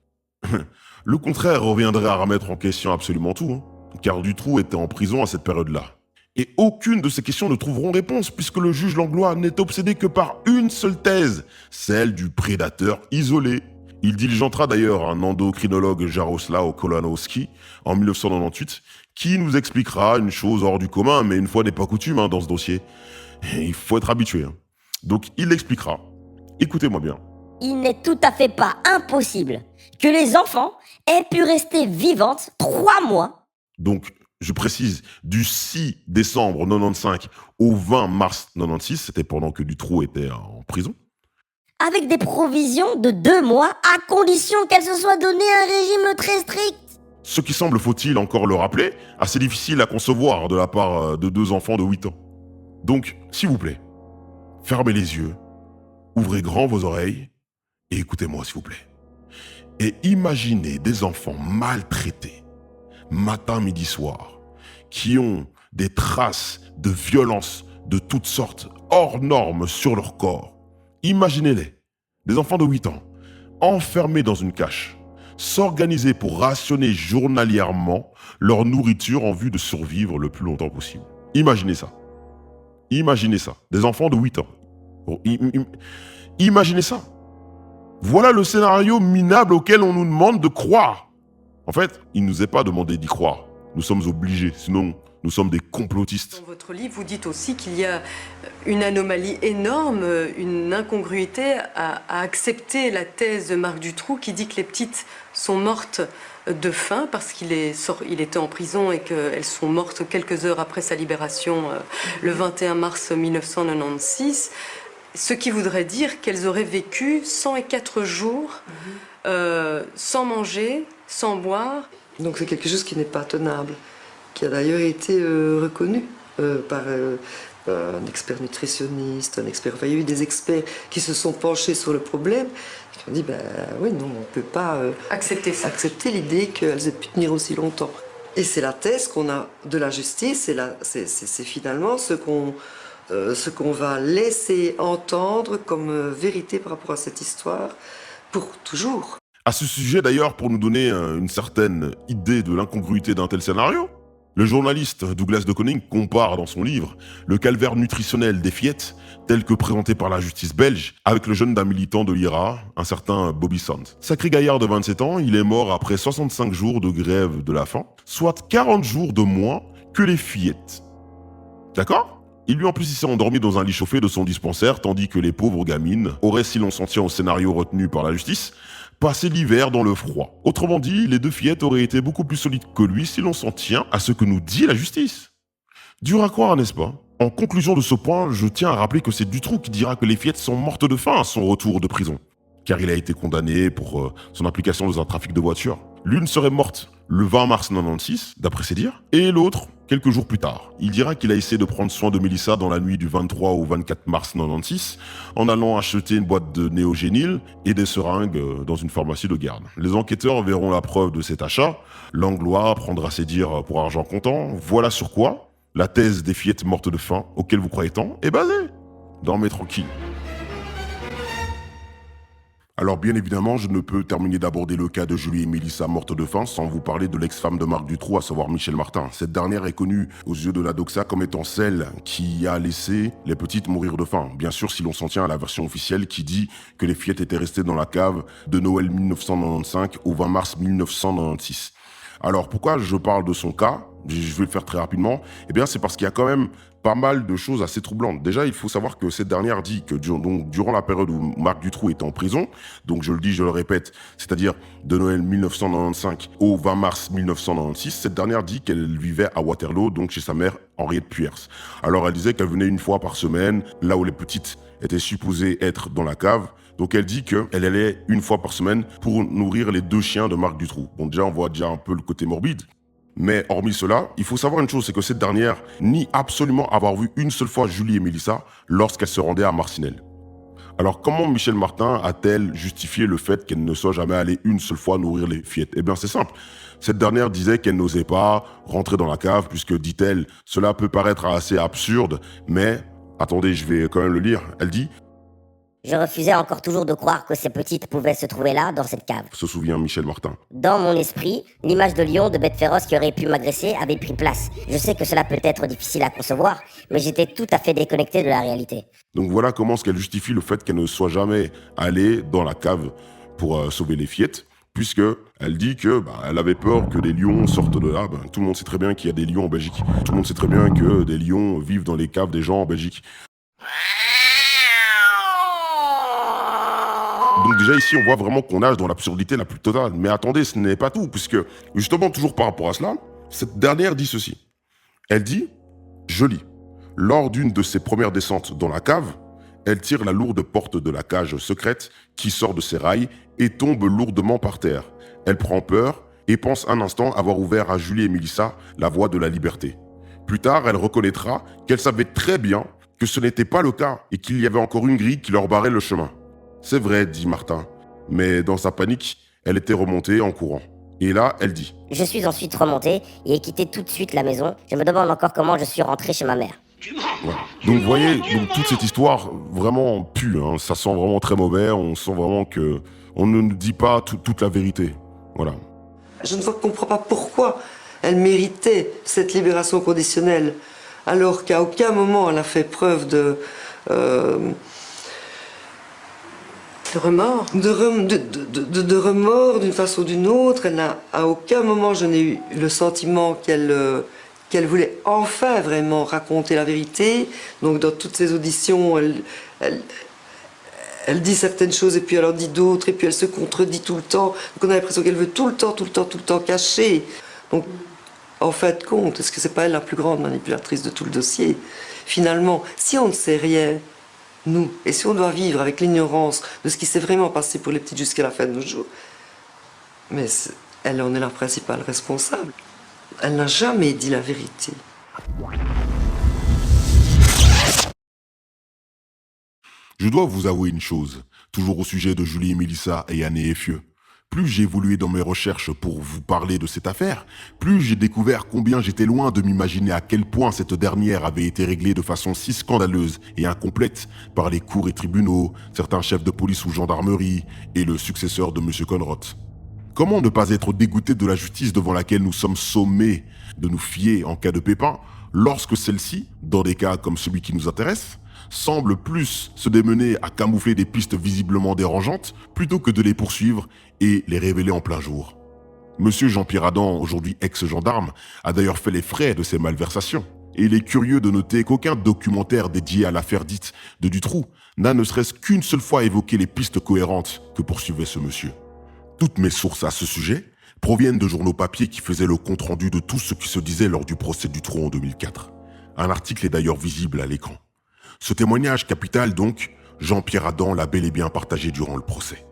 Le contraire reviendrait à remettre en question absolument tout, hein, car Dutroux était en prison à cette période-là. Et aucune de ces questions ne trouveront réponse puisque le juge Langlois n'est obsédé que par une seule thèse, celle du prédateur isolé. Il diligentera d'ailleurs un endocrinologue Jaroslaw Kolanowski en 1998 qui nous expliquera une chose hors du commun, mais une fois n'est pas coutume hein, dans ce dossier. Et il faut être habitué. Hein. Donc il l'expliquera. Écoutez-moi bien. Il n'est tout à fait pas impossible que les enfants aient pu rester vivantes 3 mois. Donc, je précise, du 6 décembre 95 au 20 mars 96, c'était pendant que Dutroux était en prison. Avec des provisions de 2 mois, à condition qu'elles se soient donné un régime très strict. Ce qui semble, faut-il encore le rappeler, assez difficile à concevoir de la part de 2 enfants de 8 ans. Donc, s'il vous plaît, fermez les yeux, ouvrez grand vos oreilles et écoutez-moi s'il vous plaît. Et imaginez des enfants maltraités, matin, midi, soir, qui ont des traces de violence de toutes sortes, hors normes sur leur corps. Imaginez-les, des enfants de 8 ans, enfermés dans une cache, s'organiser pour rationner journalièrement leur nourriture en vue de survivre le plus longtemps possible. Imaginez ça. Imaginez ça. Des enfants de 8 ans. Imaginez ça. Voilà le scénario minable auquel on nous demande de croire. En fait, il ne nous est pas demandé d'y croire. Nous sommes obligés, sinon nous sommes des complotistes. Dans votre livre, vous dites aussi qu'il y a une anomalie énorme, une incongruité à accepter la thèse de Marc Dutroux qui dit que les petites sont mortes de faim parce qu'il était en prison et qu'elles sont mortes quelques heures après sa libération le 21 mars 1996. Ce qui voudrait dire qu'elles auraient vécu 104 jours sans manger, sans boire. Donc c'est quelque chose qui n'est pas tenable, qui a d'ailleurs été reconnu par un expert nutritionniste, un expert. Enfin, il y a eu des experts qui se sont penchés sur le problème, qui ont dit oui, non, on ne peut pas accepter l'idée qu'elles aient pu tenir aussi longtemps. Et c'est la thèse qu'on a de la justice, c'est finalement ce qu'on va laisser entendre comme vérité par rapport à cette histoire pour toujours. À ce sujet d'ailleurs, pour nous donner une certaine idée de l'incongruité d'un tel scénario, le journaliste Douglas de Koning compare dans son livre le calvaire nutritionnel des fillettes tel que présenté par la justice belge avec le jeune d'un militant de l'IRA, un certain Bobby Sand. Sacré gaillard de 27 ans, il est mort après 65 jours de grève de la faim, soit 40 jours de moins que les fillettes. D'accord ? Il lui en plus il s'est endormi dans un lit chauffé de son dispensaire tandis que les pauvres gamines auraient, si l'on s'en tient au scénario retenu par la justice, passé l'hiver dans le froid. Autrement dit, les 2 fillettes auraient été beaucoup plus solides que lui si l'on s'en tient à ce que nous dit la justice. Dur à croire, n'est-ce pas? En conclusion de ce point, je tiens à rappeler que c'est Dutroux qui dira que les fillettes sont mortes de faim à son retour de prison, car il a été condamné pour son implication dans un trafic de voitures. L'une serait morte le 20 mars 96, d'après ses dires, et l'autre quelques jours plus tard. Il dira qu'il a essayé de prendre soin de Mélissa dans la nuit du 23 au 24 mars 96 en allant acheter une boîte de néogénil et des seringues dans une pharmacie de garde. Les enquêteurs verront la preuve de cet achat. Langlois prendra ses dires pour argent comptant. Voilà sur quoi la thèse des fillettes mortes de faim, auquel vous croyez tant, est basée. Dormez tranquille. Alors bien évidemment, je ne peux terminer d'aborder le cas de Julie et Mélissa mortes de faim sans vous parler de l'ex-femme de Marc Dutroux, à savoir Michel Martin. Cette dernière est connue aux yeux de la doxa comme étant celle qui a laissé les petites mourir de faim. Bien sûr, si l'on s'en tient à la version officielle qui dit que les fillettes étaient restées dans la cave de Noël 1995 au 20 mars 1996. Alors pourquoi je parle de son cas? Je vais le faire très rapidement. Eh bien c'est parce qu'il y a quand même pas mal de choses assez troublantes. Déjà, il faut savoir que cette dernière dit que durant la période où Marc Dutroux était en prison, donc je le dis, je le répète, c'est-à-dire de Noël 1995 au 20 mars 1996, cette dernière dit qu'elle vivait à Waterloo, donc chez sa mère Henriette Puers. Alors elle disait qu'elle venait une fois par semaine, là où les petites étaient supposées être dans la cave. Donc elle dit qu'elle allait une fois par semaine pour nourrir les 2 chiens de Marc Dutroux. Bon déjà, on voit déjà un peu le côté morbide. Mais hormis cela, il faut savoir une chose, c'est que cette dernière nie absolument avoir vu une seule fois Julie et Mélissa lorsqu'elles se rendaient à Marcinelle. Alors comment Michel Martin a-t-elle justifié le fait qu'elle ne soit jamais allée une seule fois nourrir les fillettes? Eh bien c'est simple, cette dernière disait qu'elle n'osait pas rentrer dans la cave puisque, dit-elle, cela peut paraître assez absurde, mais, attendez, je vais quand même le lire, elle dit: Je refusais encore toujours de croire que ces petites pouvaient se trouver là, dans cette cave. se souvient Michel Martin. Dans mon esprit, l'image de lion, de bête féroce qui aurait pu m'agresser avait pris place. Je sais que cela peut être difficile à concevoir, mais j'étais tout à fait déconnecté de la réalité. Donc voilà comment est-ce qu'elle justifie le fait qu'elle ne soit jamais allée dans la cave pour sauver les fillettes, puisque elle dit que elle avait peur que des lions sortent de là. Tout le monde sait très bien qu'il y a des lions en Belgique. Tout le monde sait très bien que des lions vivent dans les caves des gens en Belgique. Donc déjà ici, on voit vraiment qu'on nage dans l'absurdité la plus totale. Mais attendez, ce n'est pas tout, puisque justement, toujours par rapport à cela, cette dernière dit ceci. Elle dit, je lis, lors d'une de ses premières descentes dans la cave, elle tire la lourde porte de la cage secrète qui sort de ses rails et tombe lourdement par terre. Elle prend peur et pense un instant avoir ouvert à Julie et Mélissa la voie de la liberté. Plus tard, elle reconnaîtra qu'elle savait très bien que ce n'était pas le cas et qu'il y avait encore une grille qui leur barrait le chemin. C'est vrai, dit Martin, mais dans sa panique, elle était remontée en courant. Et là, elle dit: Je suis ensuite remonté et ai quitté tout de suite la maison. Je me demande encore comment je suis rentré chez ma mère. Ouais. Donc vous voyez, toute cette histoire vraiment pue, hein, ça sent vraiment très mauvais, on sent vraiment que on ne nous dit pas toute la vérité. Voilà. Je ne comprends pas pourquoi elle méritait cette libération conditionnelle, alors qu'à aucun moment elle a fait preuve de remords. De remords d'une façon ou d'une autre. Elle n'a, à aucun moment je n'ai eu le sentiment qu'elle voulait enfin vraiment raconter la vérité. Donc dans toutes ses auditions, elle dit certaines choses et puis elle en dit d'autres et puis elle se contredit tout le temps. Donc on a l'impression qu'elle veut tout le temps cacher. Donc en fin de compte, est-ce que c'est pas elle la plus grande manipulatrice de tout le dossier? Finalement, si on ne sait rien, nous, et si on doit vivre avec l'ignorance de ce qui s'est vraiment passé pour les petites jusqu'à la fin de nos jours, mais elle en est la principale responsable. Elle n'a jamais dit la vérité. Je dois vous avouer une chose, toujours au sujet de Julie et Mélissa et Anne et Effieux. Plus j'ai évolué dans mes recherches pour vous parler de cette affaire, plus j'ai découvert combien j'étais loin de m'imaginer à quel point cette dernière avait été réglée de façon si scandaleuse et incomplète par les cours et tribunaux, certains chefs de police ou gendarmerie et le successeur de M. Conrad. Comment ne pas être dégoûté de la justice devant laquelle nous sommes sommés de nous fier en cas de pépin, lorsque celle-ci, dans des cas comme celui qui nous intéresse, semble plus se démener à camoufler des pistes visiblement dérangeantes plutôt que de les poursuivre et les révéler en plein jour. Monsieur Jean-Pierre Adam, aujourd'hui ex-gendarme, a d'ailleurs fait les frais de ces malversations. Et il est curieux de noter qu'aucun documentaire dédié à l'affaire dite de Dutroux n'a ne serait-ce qu'une seule fois évoqué les pistes cohérentes que poursuivait ce monsieur. Toutes mes sources à ce sujet proviennent de journaux papier qui faisaient le compte-rendu de tout ce qui se disait lors du procès Dutroux en 2004. Un article est d'ailleurs visible à l'écran. Ce témoignage capital donc, Jean-Pierre Adam l'a bel et bien partagé durant le procès.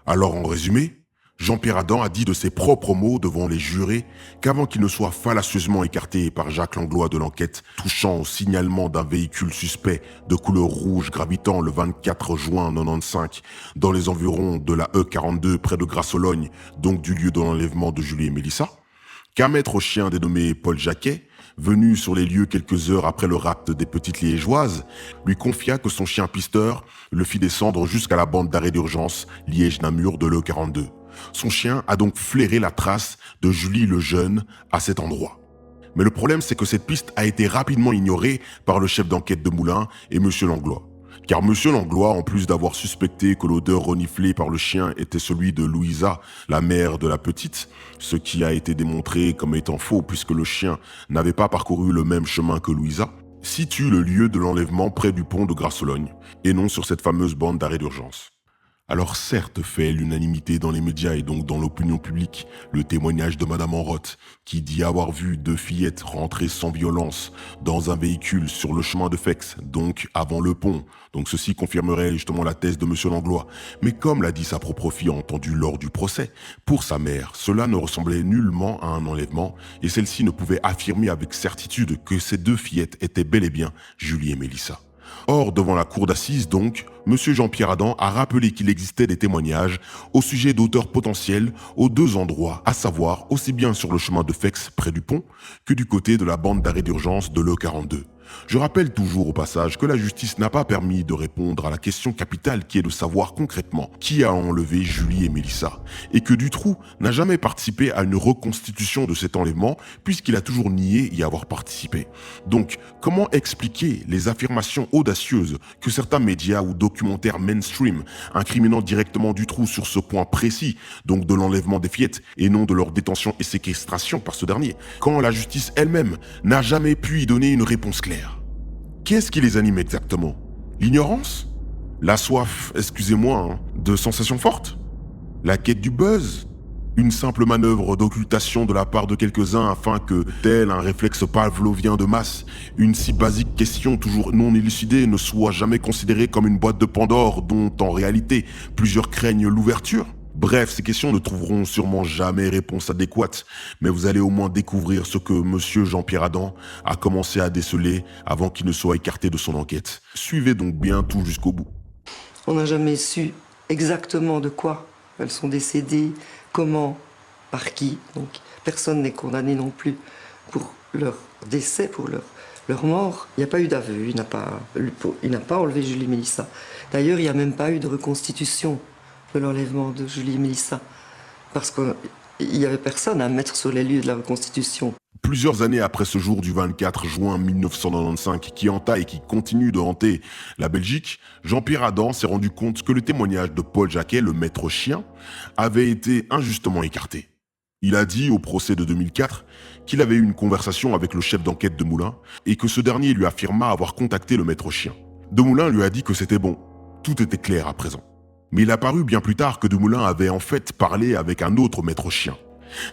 Alors en résumé, Jean-Pierre Adam a dit de ses propres mots devant les jurés qu'avant qu'il ne soit fallacieusement écarté par Jacques Langlois de l'enquête touchant au signalement d'un véhicule suspect de couleur rouge gravitant le 24 juin 95 dans les environs de la E42 près de Grasse-Sologne, donc du lieu de l'enlèvement de Julie et Mélissa, qu'un maître chien dénommé Paul Jacquet, venu sur les lieux quelques heures après le rapt des petites liégeoises, lui confia que son chien pisteur le fit descendre jusqu'à la bande d'arrêt d'urgence Liège-Namur de l'E42. Son chien a donc flairé la trace de Julie le Jeune à cet endroit. Mais le problème, c'est que cette piste a été rapidement ignorée par le chef d'enquête de Moulins et M. Langlois. Car M. Langlois, en plus d'avoir suspecté que l'odeur reniflée par le chien était celui de Louisa, la mère de la petite, ce qui a été démontré comme étant faux puisque le chien n'avait pas parcouru le même chemin que Louisa, situe le lieu de l'enlèvement près du pont de Grasse-Sologne et non sur cette fameuse bande d'arrêt d'urgence. Alors certes fait l'unanimité dans les médias et donc dans l'opinion publique le témoignage de Madame Enroth qui dit avoir vu 2 fillettes rentrer sans violence dans un véhicule sur le chemin de Fex, donc avant le pont. Donc ceci confirmerait justement la thèse de Monsieur Langlois. Mais comme l'a dit sa propre fille entendue lors du procès, pour sa mère, cela ne ressemblait nullement à un enlèvement et celle-ci ne pouvait affirmer avec certitude que ces 2 fillettes étaient bel et bien Julie et Mélissa. Or, devant la cour d'assises donc, M. Jean-Pierre Adam a rappelé qu'il existait des témoignages au sujet d'auteurs potentiels aux 2 endroits, à savoir aussi bien sur le chemin de Fex près du pont que du côté de la bande d'arrêt d'urgence de l'E42. Je rappelle toujours au passage que la justice n'a pas permis de répondre à la question capitale qui est de savoir concrètement qui a enlevé Julie et Mélissa et que Dutroux n'a jamais participé à une reconstitution de cet enlèvement puisqu'il a toujours nié y avoir participé. Donc, comment expliquer les affirmations audacieuses que certains médias ou documentaires mainstream incriminant directement Dutroux sur ce point précis, donc de l'enlèvement des fillettes et non de leur détention et séquestration par ce dernier, quand la justice elle-même n'a jamais pu y donner une réponse claire? Qu'est-ce qui les anime exactement? L'ignorance? La soif, excusez-moi, de sensations fortes? La quête du buzz? Une simple manœuvre d'occultation de la part de quelques-uns afin que, tel un réflexe pavlovien de masse, une si basique question toujours non élucidée ne soit jamais considérée comme une boîte de Pandore dont, en réalité, plusieurs craignent l'ouverture? Bref, ces questions ne trouveront sûrement jamais réponse adéquate, mais vous allez au moins découvrir ce que Monsieur Jean-Pierre Adam a commencé à déceler avant qu'il ne soit écarté de son enquête. Suivez donc bien tout jusqu'au bout. On n'a jamais su exactement de quoi elles sont décédées, comment, par qui. Donc personne n'est condamné non plus pour leur décès, pour leur mort. Il n'y a pas eu d'aveu, il n'a pas enlevé Julie et Mélissa. D'ailleurs, il n'y a même pas eu de reconstitution de l'enlèvement de Julie et Mélissa, parce qu'il n'y avait personne à mettre sur les lieux de la reconstitution. Plusieurs années après ce jour du 24 juin 1995 qui hanta et qui continue de hanter la Belgique, Jean-Pierre Adam s'est rendu compte que le témoignage de Paul Jacquet, le maître chien, avait été injustement écarté. Il a dit au procès de 2004 qu'il avait eu une conversation avec le chef d'enquête de Moulin et que ce dernier lui affirma avoir contacté le maître chien. Demoulin lui a dit que c'était bon, tout était clair à présent. Mais il a paru bien plus tard que Demoulin avait en fait parlé avec un autre maître chien.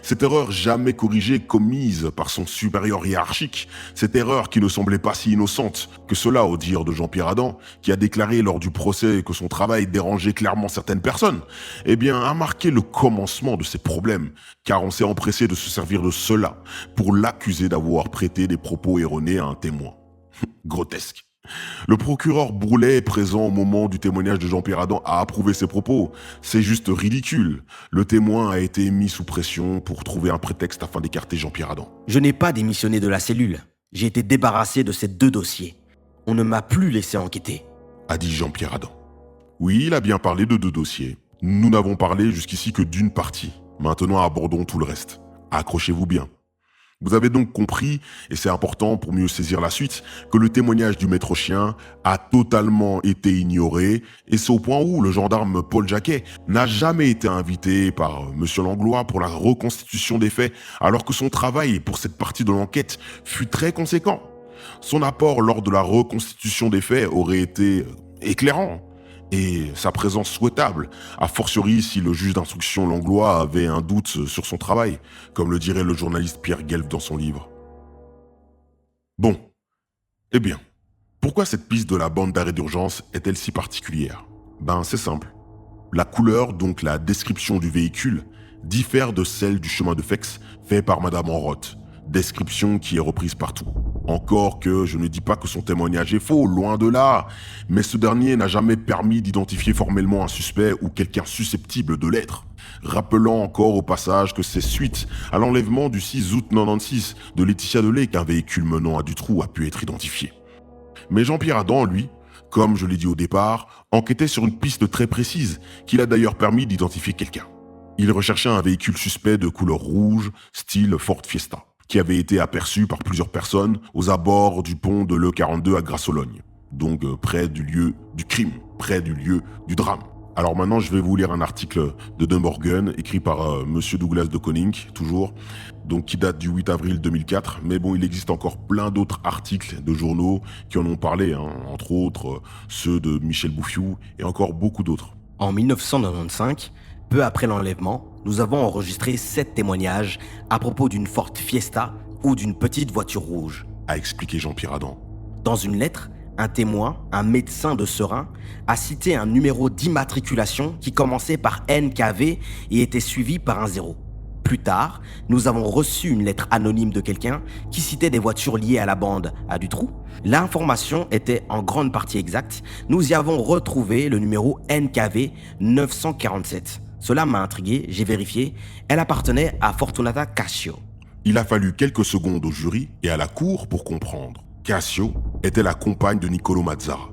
Cette erreur jamais corrigée commise par son supérieur hiérarchique, cette erreur qui ne semblait pas si innocente que cela au dire de Jean-Pierre Adam, qui a déclaré lors du procès que son travail dérangeait clairement certaines personnes, eh bien a marqué le commencement de ces problèmes, car on s'est empressé de se servir de cela pour l'accuser d'avoir prêté des propos erronés à un témoin. Grotesque. Le procureur Broulet, présent au moment du témoignage de Jean-Pierre Adam, a approuvé ses propos. C'est juste ridicule. Le témoin a été mis sous pression pour trouver un prétexte afin d'écarter Jean-Pierre Adam. Je n'ai pas démissionné de la cellule. J'ai été débarrassé de ces 2 dossiers. On ne m'a plus laissé enquêter, a dit Jean-Pierre Adam. Oui, il a bien parlé de 2 dossiers. Nous n'avons parlé jusqu'ici que d'une partie. Maintenant, abordons tout le reste. Accrochez-vous bien. Vous avez donc compris, et c'est important pour mieux saisir la suite, que le témoignage du maître chien a totalement été ignoré, et c'est au point où le gendarme Paul Jacquet n'a jamais été invité par M. Langlois pour la reconstitution des faits, alors que son travail pour cette partie de l'enquête fut très conséquent. Son apport lors de la reconstitution des faits aurait été éclairant, et sa présence souhaitable, a fortiori si le juge d'instruction Langlois avait un doute sur son travail, comme le dirait le journaliste Pierre Guelph dans son livre. Bon, eh bien, pourquoi cette piste de la bande d'arrêt d'urgence est-elle si particulière? Ben c'est simple. La couleur, donc la description du véhicule, diffère de celle du chemin de Fex fait par Madame Enroth, description qui est reprise partout. Encore que je ne dis pas que son témoignage est faux, loin de là, mais ce dernier n'a jamais permis d'identifier formellement un suspect ou quelqu'un susceptible de l'être. Rappelant encore au passage que c'est suite à l'enlèvement du 6 août 96 de Laetitia Delay qu'un véhicule menant à Dutroux a pu être identifié. Mais Jean-Pierre Adam, lui, comme je l'ai dit au départ, enquêtait sur une piste très précise qui l'a d'ailleurs permis d'identifier quelqu'un. Il recherchait un véhicule suspect de couleur rouge, style Ford Fiesta, qui avait été aperçu par plusieurs personnes aux abords du pont de l'E42 à Grasse-Sologne, donc près du lieu du crime, près du lieu du drame. Alors maintenant, je vais vous lire un article de De Morgan, écrit par Monsieur Douglas de Koning, toujours, donc qui date du 8 avril 2004, mais bon, il existe encore plein d'autres articles de journaux qui en ont parlé, entre autres ceux de Michel Bouffiou et encore beaucoup d'autres. En 1995, peu après l'enlèvement, nous avons enregistré 7 témoignages à propos d'une Ford Fiesta ou d'une petite voiture rouge. A expliqué Jean-Pierre Adam. Dans une lettre, un témoin, un médecin de Seraing, a cité un numéro d'immatriculation qui commençait par NKV et était suivi par un 0. Plus tard, nous avons reçu une lettre anonyme de quelqu'un qui citait des voitures liées à la bande à Dutroux. L'information était en grande partie exacte. Nous y avons retrouvé le numéro NKV 947. Cela m'a intrigué, j'ai vérifié. Elle appartenait à Fortunata Cassio. Il a fallu quelques secondes au jury et à la cour pour comprendre. Cassio était la compagne de Niccolò Mazzara.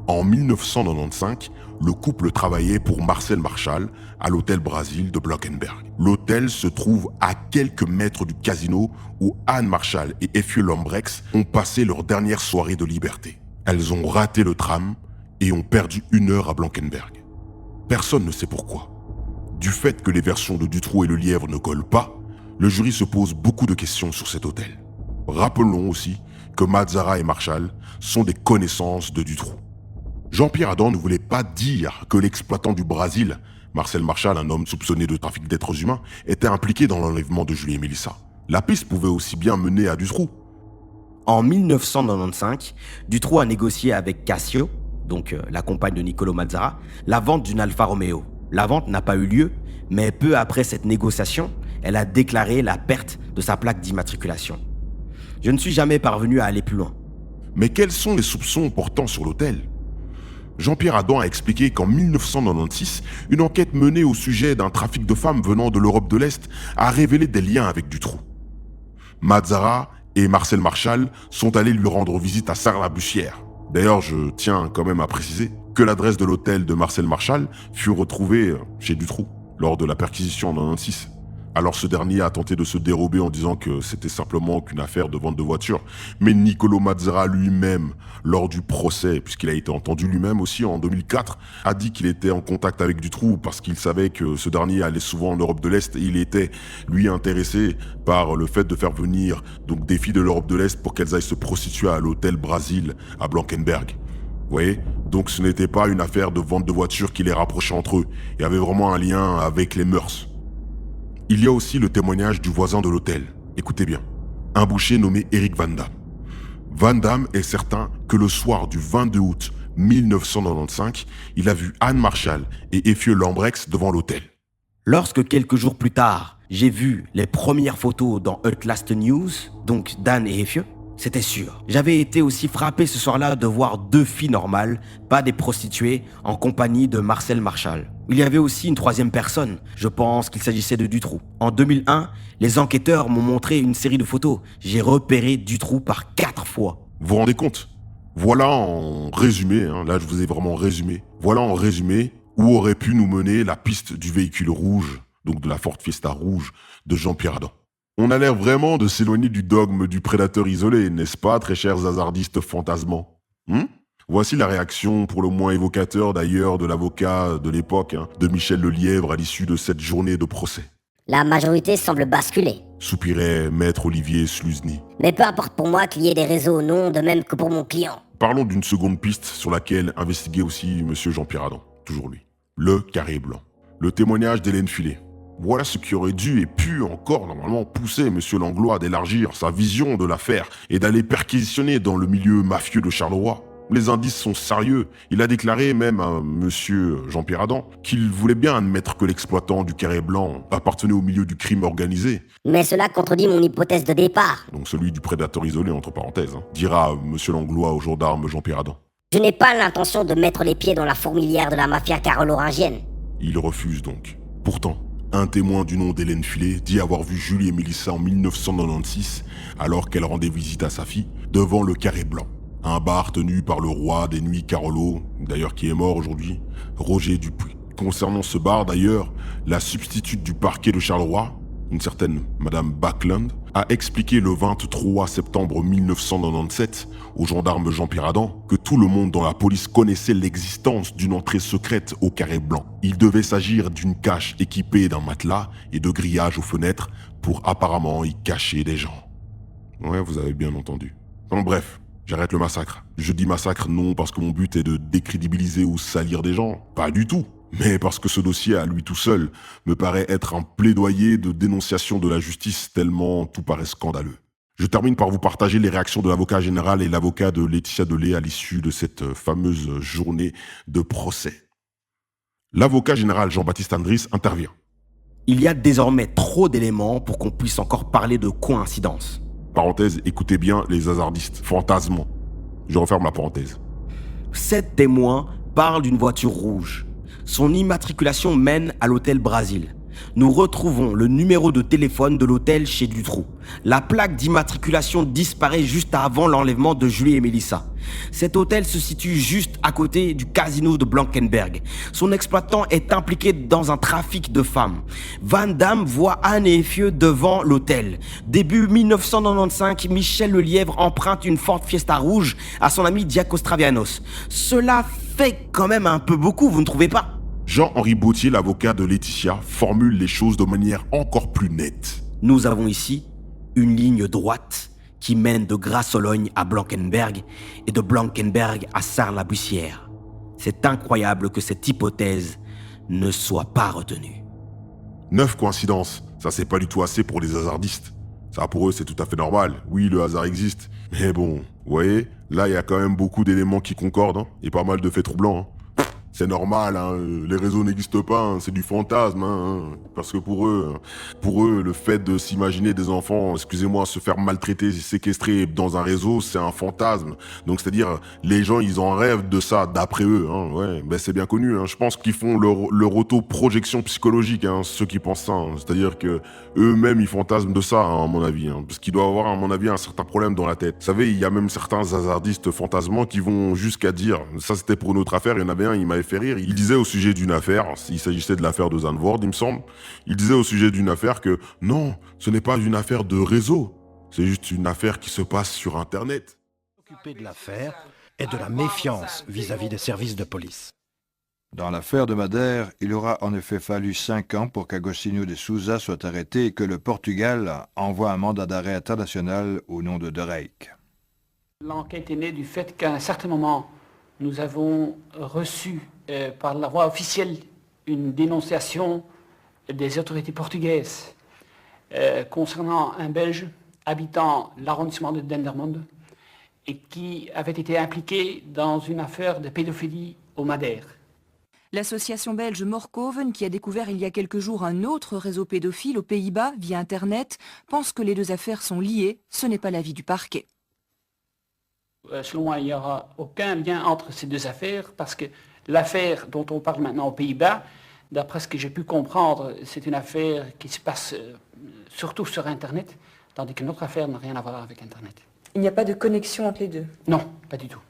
En 1995, le couple travaillait pour Marcel Marchal à l'hôtel Brasil de Blankenberg. L'hôtel se trouve à quelques mètres du casino où Anne Marchal et Effieux Lambrex ont passé leur dernière soirée de liberté. Elles ont raté le tram et ont perdu 1 heure à Blankenberg. Personne ne sait pourquoi. Du fait que les versions de Dutroux et Le Lièvre ne collent pas, le jury se pose beaucoup de questions sur cet hôtel. Rappelons aussi que Mazzara et Marchal sont des connaissances de Dutroux. Jean-Pierre Adam ne voulait pas dire que l'exploitant du Brésil, Marcel Marchal, un homme soupçonné de trafic d'êtres humains, était impliqué dans l'enlèvement de Julie et Mélissa. La piste pouvait aussi bien mener à Dutroux. En 1995, Dutroux a négocié avec Cassio, donc la compagne de Niccolò Mazzara, la vente d'une Alfa Romeo. La vente n'a pas eu lieu, mais peu après cette négociation, elle a déclaré la perte de sa plaque d'immatriculation. Je ne suis jamais parvenu à aller plus loin. Mais quels sont les soupçons portant sur l'hôtel ? Jean-Pierre Adam a expliqué qu'en 1996, une enquête menée au sujet d'un trafic de femmes venant de l'Europe de l'Est a révélé des liens avec Dutroux. Mazzara et Marcel Marchal sont allés lui rendre visite à Sarre-la-Bussière. D'ailleurs, je tiens quand même à préciser que l'adresse de l'hôtel de Marcel Marchal fut retrouvée chez Dutroux lors de la perquisition en 1996. Alors ce dernier a tenté de se dérober en disant que c'était simplement qu'une affaire de vente de voitures. Mais Niccolò Mazzara lui-même, lors du procès, puisqu'il a été entendu lui-même aussi en 2004, a dit qu'il était en contact avec Dutroux parce qu'il savait que ce dernier allait souvent en Europe de l'Est et il était, lui, intéressé par le fait de faire venir donc des filles de l'Europe de l'Est pour qu'elles aillent se prostituer à l'hôtel Brasil à Blankenberg. Vous voyez ? Donc ce n'était pas une affaire de vente de voitures qui les rapprochait entre eux. Il y avait vraiment un lien avec les mœurs. Il y a aussi le témoignage du voisin de l'hôtel. Écoutez bien. Un boucher nommé Eric Van Damme. Van Damme est certain que le soir du 22 août 1995, il a vu Anne Marchal et Effieux Lambrex devant l'hôtel. Lorsque quelques jours plus tard, j'ai vu les premières photos dans Outlast News, donc d'Anne et Effieux, c'était sûr. J'avais été aussi frappé ce soir-là de voir 2 filles normales, pas des prostituées, en compagnie de Marcel Marchal. Il y avait aussi une 3e personne, je pense qu'il s'agissait de Dutroux. En 2001, les enquêteurs m'ont montré une série de photos. J'ai repéré Dutroux par 4 fois. Vous vous rendez compte ? Voilà en résumé, là je vous ai vraiment résumé. Voilà en résumé où aurait pu nous mener la piste du véhicule rouge, donc de la Ford Fiesta rouge de Jean-Pierre Adam. On a l'air vraiment de s'éloigner du dogme du prédateur isolé, n'est-ce pas, très chers hasardistes fantasmants ? Voici la réaction, pour le moins évocateur d'ailleurs, de l'avocat de l'époque, de Michel Le Lièvre à l'issue de cette journée de procès. La majorité semble basculer. Soupirait maître Olivier Sluzny. Mais peu importe pour moi qu'il y ait des réseaux ou non, de même que pour mon client. Parlons d'une seconde piste sur laquelle investiguait aussi monsieur Jean-Pierre Adam, toujours lui. Le carré blanc. Le témoignage d'Hélène Filet. Voilà ce qui aurait dû et pu encore normalement pousser monsieur Langlois d'élargir sa vision de l'affaire et d'aller perquisitionner dans le milieu mafieux de Charleroi. Les indices sont sérieux. Il a déclaré même à monsieur Jean-Pierre Adam qu'il voulait bien admettre que l'exploitant du carré blanc appartenait au milieu du crime organisé. Mais cela contredit mon hypothèse de départ. Donc celui du prédateur isolé entre parenthèses, dira monsieur Langlois au gendarme Jean-Pierre Adam. Je n'ai pas l'intention de mettre les pieds dans la fourmilière de la mafia carolo-ringienne. Il refuse donc. Pourtant, un témoin du nom d'Hélène Filet dit avoir vu Julie et Mélissa en 1996, alors qu'elle rendait visite à sa fille, devant le carré blanc. Un bar tenu par le roi des nuits Carolo, d'ailleurs qui est mort aujourd'hui, Roger Dupuis. Concernant ce bar d'ailleurs, la substitute du parquet de Charleroi, une certaine Madame Backlund, a expliqué le 23 septembre 1997 au gendarme Jean-Pierre Adam que tout le monde dans la police connaissait l'existence d'une entrée secrète au carré blanc. Il devait s'agir d'une cache équipée d'un matelas et de grillages aux fenêtres pour apparemment y cacher des gens. Ouais, vous avez bien entendu. En bref, j'arrête le massacre. Je dis massacre non parce que mon but est de décrédibiliser ou salir des gens. Pas du tout. mais parce que ce dossier à lui tout seul me paraît être un plaidoyer de dénonciation de la justice tellement tout paraît scandaleux. Je termine par vous partager les réactions de l'avocat général et l'avocat de Laetitia Dolé à l'issue de cette fameuse journée de procès. L'avocat général Jean-Baptiste Andris intervient. Il y a désormais trop d'éléments pour qu'on puisse encore parler de coïncidence. Parenthèse, écoutez bien les hasardistes, fantasmant. Je referme la parenthèse. 7 témoins parlent d'une voiture rouge. Son immatriculation mène à l'hôtel Brasil. Nous retrouvons le numéro de téléphone de l'hôtel chez Dutroux. La plaque d'immatriculation disparaît juste avant l'enlèvement de Julie et Mélissa. Cet hôtel se situe juste à côté du casino de Blankenberg. Son exploitant est impliqué dans un trafic de femmes. Van Damme voit Anne et Fieu devant l'hôtel. Début 1995, Michel Lelièvre emprunte une Ford Fiesta rouge à son ami Diaco Stravianos. Cela fait quand même un peu beaucoup, vous ne trouvez pas ? Jean-Henri Bautier, l'avocat de Laetitia, formule les choses de manière encore plus nette. Nous avons ici une ligne droite qui mène de Grasse-Sologne à Blankenberg et de Blankenberg à Sarre-la-Bussière. C'est incroyable que cette hypothèse ne soit pas retenue. 9 coïncidences, ça c'est pas du tout assez pour les hasardistes. Ça pour eux c'est tout à fait normal, oui le hasard existe. Mais bon, vous voyez, là il y a quand même beaucoup d'éléments qui concordent, hein, et pas mal de faits troublants. Hein. C'est normal, hein, les réseaux n'existent pas, hein, c'est du fantasme, hein, parce que pour eux, le fait de s'imaginer des enfants, excusez-moi, se faire maltraiter, séquestrer dans un réseau, c'est un fantasme. Donc c'est-à-dire, les gens, ils en rêvent de ça, d'après eux, hein, ouais, ben c'est bien connu. Hein, je pense qu'ils font leur auto-projection psychologique, hein, ceux qui pensent ça. Hein, c'est-à-dire que eux-mêmes, ils fantasment de ça, hein, à mon avis, hein, parce qu'ils doivent avoir, à mon avis, un certain problème dans la tête. Vous savez, il y a même certains hasardistes fantasmants qui vont jusqu'à dire, ça c'était pour une autre affaire, il y en avait un, il m'avait fait rire. Il disait au sujet d'une affaire, il s'agissait de l'affaire de Zandvoort, il me semble, il disait au sujet d'une affaire que non, ce n'est pas une affaire de réseau, c'est juste une affaire qui se passe sur Internet. S'occuper de l'affaire et de la méfiance vis-à-vis des services de police. Dans l'affaire de Madère, il aura en effet fallu 5 ans pour qu'Agostinho de Souza soit arrêté et que le Portugal envoie un mandat d'arrêt international au nom de Drake. L'enquête est née du fait qu'à un certain moment, nous avons reçu par la voie officielle une dénonciation des autorités portugaises concernant un Belge habitant l'arrondissement de Dendermonde et qui avait été impliqué dans une affaire de pédophilie au Madère. L'association belge Morkoven, qui a découvert il y a quelques jours un autre réseau pédophile aux Pays-Bas via Internet, pense que les deux affaires sont liées. Ce n'est pas l'avis du parquet. Selon moi, il n'y aura aucun lien entre ces deux affaires parce que l'affaire dont on parle maintenant aux Pays-Bas, d'après ce que j'ai pu comprendre, c'est une affaire qui se passe surtout sur Internet, tandis que notre affaire n'a rien à voir avec Internet. Il n'y a pas de connexion entre les deux? Non, pas du tout.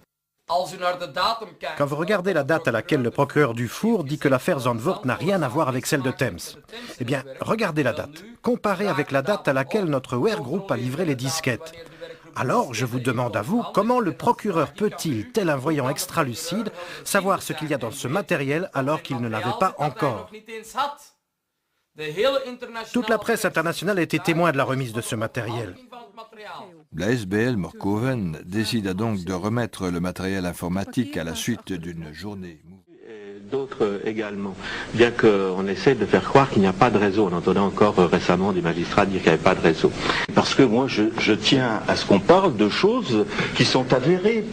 Quand vous regardez la date à laquelle le procureur Dufour dit que l'affaire Zandvoort n'a rien à voir avec celle de Thames, eh bien, regardez la date. Comparée avec la date à laquelle notre Ware Group a livré les disquettes. Alors, je vous demande à vous, comment le procureur peut-il, tel un voyant extra-lucide, savoir ce qu'il y a dans ce matériel alors qu'il ne l'avait pas encore? Toute la presse internationale a été témoin de la remise de ce matériel. La SBL Morkoven décida donc de remettre le matériel informatique à la suite d'une journée. D'autres également, bien qu'on essaie de faire croire qu'il n'y a pas de réseau. On entendait encore récemment des magistrats dire qu'il n'y avait pas de réseau. Parce que moi, je tiens à ce qu'on parle de choses qui sont avérées,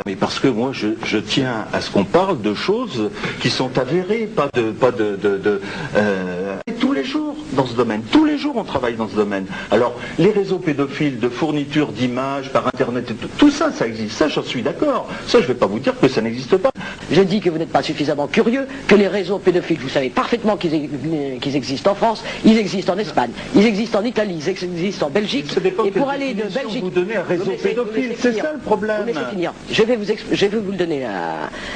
mais parce que moi, je tiens à ce qu'on parle de choses qui sont avérées, tous les jours dans ce domaine. Tous les jours, on travaille dans ce domaine. Alors, les réseaux pédophiles de fourniture d'images par Internet, tout ça, ça existe. Ça, j'en suis d'accord. Ça, je ne vais pas vous dire que ça n'existe pas. Je dis que vous n'êtes pas suffisamment curieux, que les réseaux pédophiles, vous savez parfaitement qu'ils existent en France, ils existent en Espagne, ils existent en Italie, ils existent en Belgique. Et pour aller de Belgique, vous donnez un réseau pédophile, c'est ça le problème. Je vais vous donner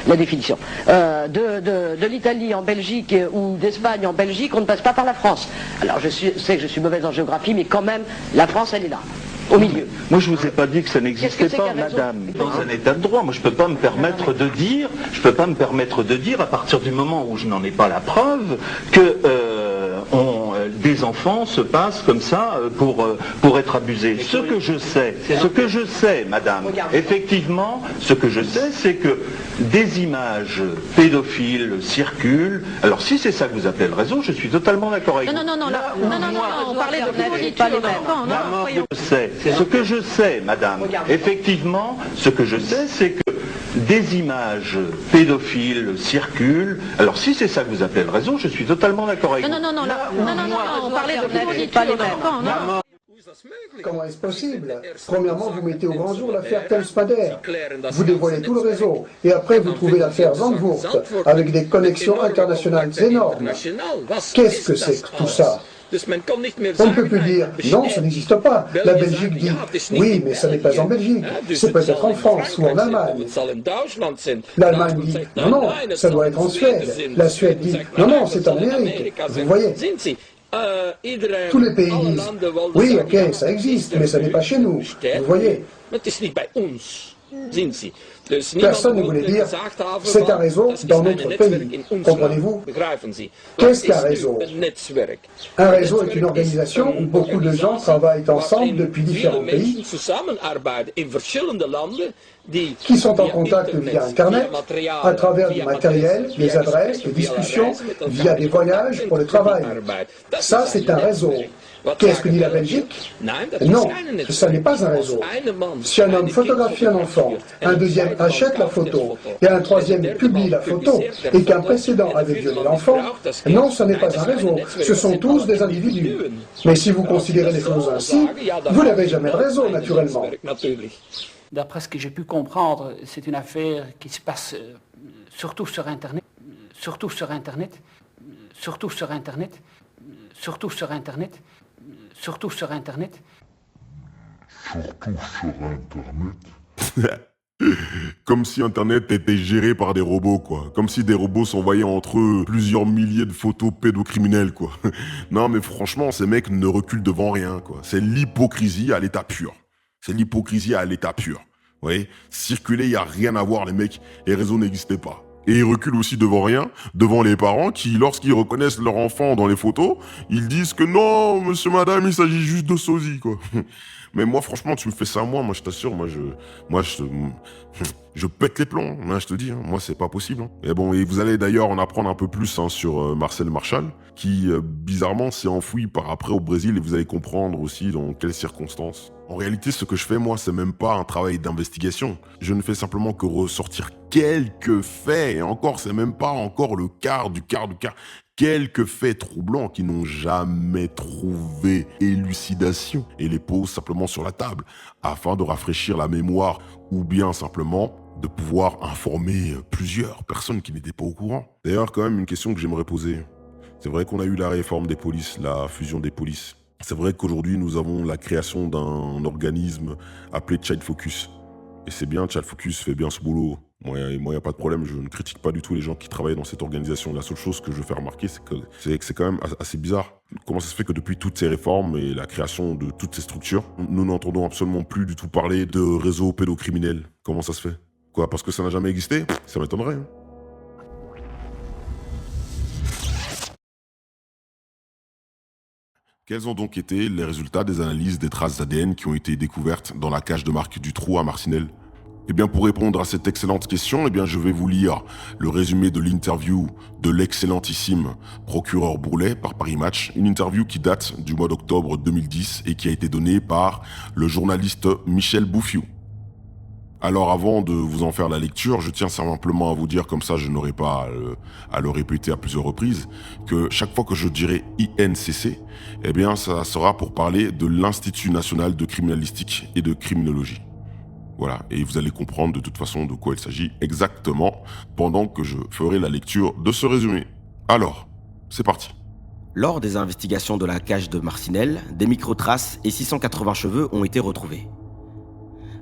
la définition. De l'Italie en Belgique ou d'Espagne en Belgique, on ne passe pas par la France. Alors je sais que je suis mauvaise en géographie, mais quand même, la France, elle est là. Au milieu. Moi, je vous ai pas dit que ça n'existait pas, madame. Dans un état de droit, moi, je peux pas me permettre de dire, à partir du moment où je n'en ai pas la preuve, que des enfants se passent comme ça pour être abusés. Ce que je sais, madame, effectivement, ce que je sais, c'est que des images pédophiles circulent. Alors si c'est ça que vous appelez le réseau, je suis totalement d'accord avec vous. Non, on parlait de fourniture d'enfants. Ce que je sais, madame, effectivement, ce que je sais, c'est que des images pédophiles circulent. Alors si c'est ça que vous appelez le réseau, je suis totalement d'accord avec vous. Non, on parlait de fourniture d'enfants. Comment est-ce possible? Premièrement, vous mettez au grand jour l'affaire Temspader. Vous dévoilez tout le réseau. Et après, vous trouvez l'affaire Zandvoort, avec des connexions internationales énormes. Qu'est-ce que c'est que tout ça? On ne peut plus dire « non, ça n'existe pas ». La Belgique dit « oui, mais ça n'est pas en Belgique, c'est peut-être en France ou en Allemagne ». L'Allemagne dit « non, ça doit être en Suède ». La Suède dit « non, c'est en Amérique ». Vous voyez, tous les pays disent « oui, ok, ça existe, mais ça n'est pas chez nous ». Vous voyez. Personne ne voulait dire « c'est un réseau dans notre pays ». Comprenez-vous? Qu'est-ce qu'un réseau? Un réseau est une organisation où beaucoup de gens travaillent ensemble depuis différents pays, qui sont en contact via Internet, à travers du matériel, des adresses, des discussions, via des voyages pour le travail. Ça, c'est un réseau. Qu'est-ce que dit la Belgique? Non, ça n'est pas un réseau. Si un homme photographie un enfant, un deuxième achète la photo, et un troisième publie la photo, et qu'un précédent avait violé l'enfant, non, ce n'est pas un réseau. Ce sont tous des individus. Mais si vous considérez les choses ainsi, vous n'avez jamais de réseau, naturellement. D'après ce que j'ai pu comprendre, c'est une affaire qui se passe surtout sur Internet, surtout sur Internet, surtout sur Internet, surtout sur Internet, surtout sur Internet. Surtout sur Internet. Comme si Internet était géré par des robots, quoi. Comme si des robots s'envoyaient entre eux plusieurs milliers de photos pédocriminelles, quoi. Non, mais franchement, ces mecs ne reculent devant rien, quoi. C'est l'hypocrisie à l'état pur. C'est l'hypocrisie à l'état pur. Vous voyez, circuler, il n'y a rien à voir, les mecs. Les réseaux n'existaient pas. Et ils reculent aussi devant rien, devant les parents qui, lorsqu'ils reconnaissent leur enfant dans les photos, ils disent que non, monsieur, madame, il s'agit juste de sosie, quoi. Mais moi, franchement, tu me fais ça, moi je t'assure, je pète les plombs, hein, je te dis, hein, moi, c'est pas possible. Hein. Et bon, et vous allez d'ailleurs en apprendre un peu plus sur Marcel Marchal, qui, bizarrement, s'est enfoui par après au Brésil, et vous allez comprendre aussi dans quelles circonstances. En réalité, ce que je fais, moi, c'est même pas un travail d'investigation. Je ne fais simplement que ressortir quelques faits, et encore, c'est même pas encore le quart du quart. Quelques faits troublants qui n'ont jamais trouvé élucidation et les posent simplement sur la table afin de rafraîchir la mémoire ou bien simplement de pouvoir informer plusieurs personnes qui n'étaient pas au courant. D'ailleurs, quand même, une question que j'aimerais poser. C'est vrai qu'on a eu la réforme des polices, la fusion des polices. C'est vrai qu'aujourd'hui, nous avons la création d'un organisme appelé Child Focus. Et c'est bien, Child Focus fait bien ce boulot. Moi, il n'y a pas de problème, je ne critique pas du tout les gens qui travaillent dans cette organisation. La seule chose que je fais remarquer, c'est que c'est quand même assez bizarre. Comment ça se fait que depuis toutes ces réformes et la création de toutes ces structures, nous n'entendons absolument plus du tout parler de réseaux pédocriminels? Comment ça se fait? Quoi, parce que ça n'a jamais existé? Ça m'étonnerait. Hein. Quels ont donc été les résultats des analyses des traces ADN qui ont été découvertes dans la cage de Marc Dutroux à Marcinelle? Eh bien, pour répondre à cette excellente question, eh bien, je vais vous lire le résumé de l'interview de l'excellentissime procureur Bourlet par Paris Match, une interview qui date du mois d'octobre 2010 et qui a été donnée par le journaliste Michel Bouffiou. Alors avant de vous en faire la lecture, je tiens simplement à vous dire, comme ça je n'aurai pas à le répéter à plusieurs reprises, que chaque fois que je dirai INCC, eh bien ça sera pour parler de l'Institut National de Criminalistique et de Criminologie. Voilà, et vous allez comprendre de toute façon de quoi il s'agit exactement pendant que je ferai la lecture de ce résumé. Alors, c'est parti. Lors des investigations de la cage de Marcinelle, des microtraces et 680 cheveux ont été retrouvés.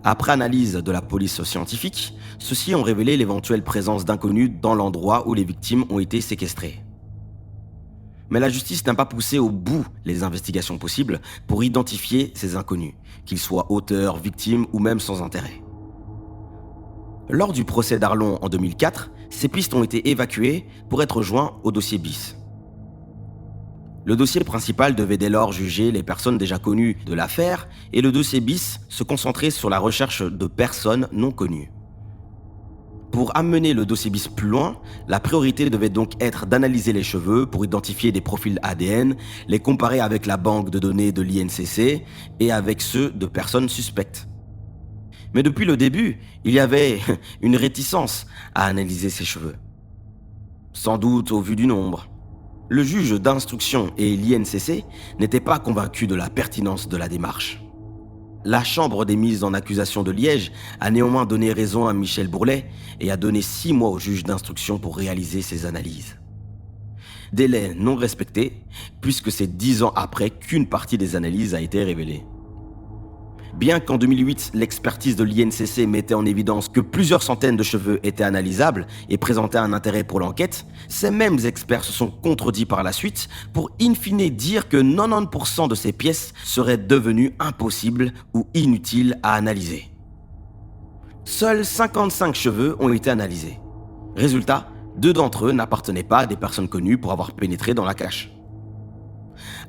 Après analyse de la police scientifique, ceux-ci ont révélé l'éventuelle présence d'inconnus dans l'endroit où les victimes ont été séquestrées. Mais la justice n'a pas poussé au bout les investigations possibles pour identifier ces inconnus, qu'ils soient auteurs, victimes ou même sans intérêt. Lors du procès d'Arlon en 2004, ces pistes ont été évacuées pour être joints au dossier BIS. Le dossier principal devait dès lors juger les personnes déjà connues de l'affaire et le dossier bis se concentrait sur la recherche de personnes non connues. Pour amener le dossier bis plus loin, la priorité devait donc être d'analyser les cheveux pour identifier des profils ADN, les comparer avec la banque de données de l'INCC et avec ceux de personnes suspectes. Mais depuis le début, il y avait une réticence à analyser ces cheveux. Sans doute au vu du nombre. Le juge d'instruction et l'INCC n'étaient pas convaincus de la pertinence de la démarche. La chambre des mises en accusation de Liège a néanmoins donné raison à Michel Bourlet et a donné 6 mois au juge d'instruction pour réaliser ses analyses. Délai non respecté, puisque c'est 10 ans après qu'une partie des analyses a été révélée. Bien qu'en 2008, l'expertise de l'INCC mettait en évidence que plusieurs centaines de cheveux étaient analysables et présentaient un intérêt pour l'enquête, ces mêmes experts se sont contredits par la suite pour in fine dire que 90% de ces pièces seraient devenues impossibles ou inutiles à analyser. Seuls 55 cheveux ont été analysés. Résultat, 2 d'entre eux n'appartenaient pas à des personnes connues pour avoir pénétré dans la cache.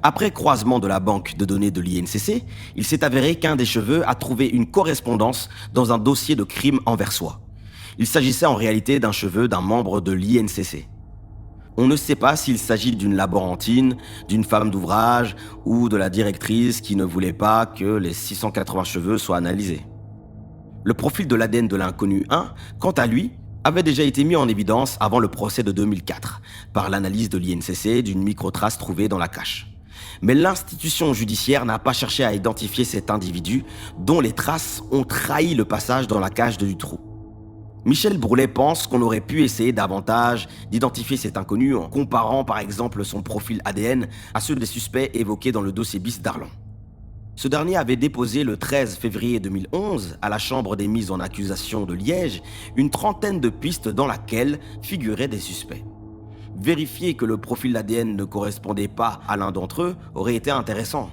Après croisement de la banque de données de l'INCC, il s'est avéré qu'un des cheveux a trouvé une correspondance dans un dossier de crime anversois. Il s'agissait en réalité d'un cheveu d'un membre de l'INCC. On ne sait pas s'il s'agit d'une laborantine, d'une femme d'ouvrage ou de la directrice qui ne voulait pas que les 680 cheveux soient analysés. Le profil de l'ADN de l'inconnu 1, quant à lui, avait déjà été mis en évidence avant le procès de 2004 par l'analyse de l'INCC d'une microtrace trouvée dans la cache. Mais l'institution judiciaire n'a pas cherché à identifier cet individu dont les traces ont trahi le passage dans la cage de Dutroux. Michel Bourlet pense qu'on aurait pu essayer davantage d'identifier cet inconnu en comparant par exemple son profil ADN à ceux des suspects évoqués dans le dossier bis d'Arlon. Ce dernier avait déposé le 13 février 2011 à la chambre des mises en accusation de Liège une trentaine de pistes dans laquelle figuraient des suspects. Vérifier que le profil ADN ne correspondait pas à l'un d'entre eux aurait été intéressant.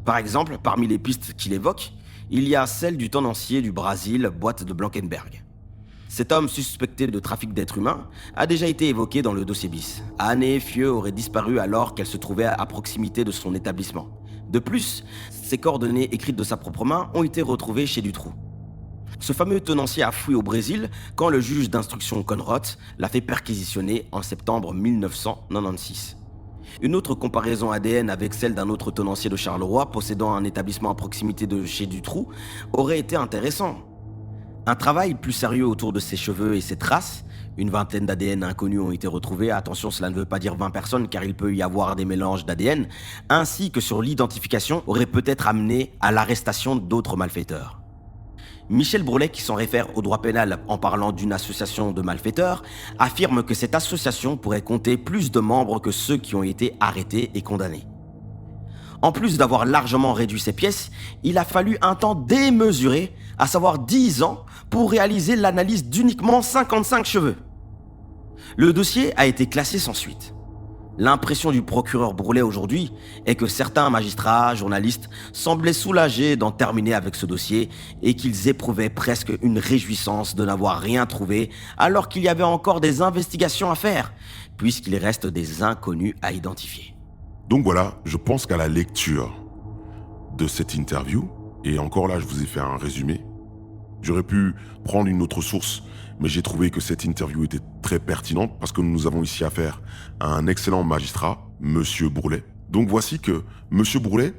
Par exemple, parmi les pistes qu'il évoque, il y a celle du tenancier du Brésil, Boîte de Blankenberg. Cet homme suspecté de trafic d'êtres humains a déjà été évoqué dans le dossier bis. Anne Fieux aurait disparu alors qu'elle se trouvait à proximité de son établissement. De plus, ses coordonnées écrites de sa propre main ont été retrouvées chez Dutroux. Ce fameux tenancier a fui au Brésil quand le juge d'instruction Conrot l'a fait perquisitionner en septembre 1996. Une autre comparaison ADN avec celle d'un autre tenancier de Charleroi possédant un établissement à proximité de chez Dutroux aurait été intéressant. Un travail plus sérieux autour de ses cheveux et ses traces, une vingtaine d'ADN inconnus ont été retrouvés, attention cela ne veut pas dire 20 personnes car il peut y avoir des mélanges d'ADN, ainsi que sur l'identification aurait peut-être amené à l'arrestation d'autres malfaiteurs. Michel Bourlet, qui s'en réfère au droit pénal en parlant d'une association de malfaiteurs, affirme que cette association pourrait compter plus de membres que ceux qui ont été arrêtés et condamnés. En plus d'avoir largement réduit ses pièces, il a fallu un temps démesuré, à savoir 10 ans, pour réaliser l'analyse d'uniquement 55 cheveux. Le dossier a été classé sans suite. L'impression du procureur Bourlet aujourd'hui est que certains magistrats, journalistes, semblaient soulagés d'en terminer avec ce dossier et qu'ils éprouvaient presque une réjouissance de n'avoir rien trouvé alors qu'il y avait encore des investigations à faire, puisqu'il reste des inconnus à identifier. Donc voilà, je pense qu'à la lecture de cette interview, et encore là je vous ai fait un résumé, j'aurais pu prendre une autre source, mais j'ai trouvé que cette interview était très pertinente parce que nous avons ici affaire à un excellent magistrat, Monsieur Bourlet. Donc voici que Monsieur Bourlet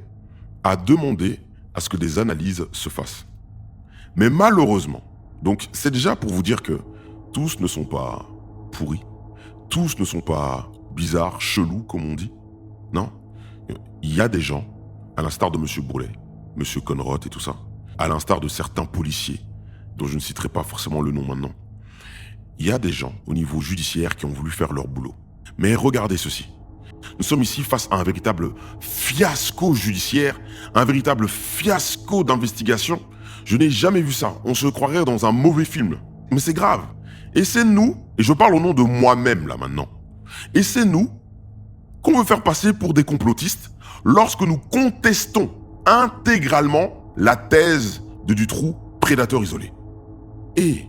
a demandé à ce que des analyses se fassent. Mais malheureusement, donc c'est déjà pour vous dire que tous ne sont pas pourris, tous ne sont pas bizarres, chelous comme on dit. Non, il y a des gens, à l'instar de Monsieur Bourlet, Monsieur Conrot et tout ça, à l'instar de certains policiers, dont je ne citerai pas forcément le nom maintenant. Il y a des gens au niveau judiciaire qui ont voulu faire leur boulot. Mais regardez ceci. Nous sommes ici face à un véritable fiasco judiciaire, un véritable fiasco d'investigation. Je n'ai jamais vu ça. On se croirait dans un mauvais film. Mais c'est grave. Et c'est nous, et je parle au nom de moi-même là maintenant, et c'est nous qu'on veut faire passer pour des complotistes lorsque nous contestons intégralement la thèse de Dutroux, prédateur isolé. Et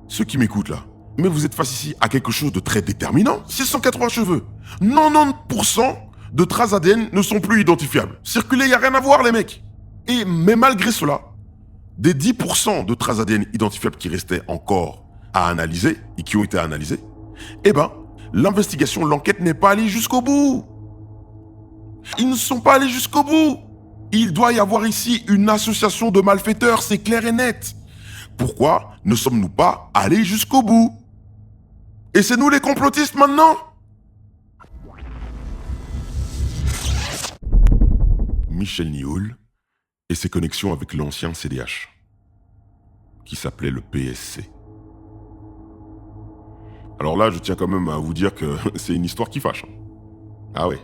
ceux qui m'écoutent là, mais vous êtes face ici à quelque chose de très déterminant. 680 cheveux. 90% de traces ADN ne sont plus identifiables. Circuler, il n'y a rien à voir, les mecs. Mais malgré cela, des 10% de traces ADN identifiables qui restaient encore à analyser et qui ont été analysées, eh ben, l'investigation, l'enquête n'est pas allée jusqu'au bout. Ils ne sont pas allés jusqu'au bout. Il doit y avoir ici une association de malfaiteurs, c'est clair et net. Pourquoi ne sommes-nous pas allés jusqu'au bout? Et c'est nous les complotistes maintenant? Michel Nioul et ses connexions avec l'ancien CDH, qui s'appelait le PSC. Alors là, je tiens quand même à vous dire que c'est une histoire qui fâche. Ah ouais,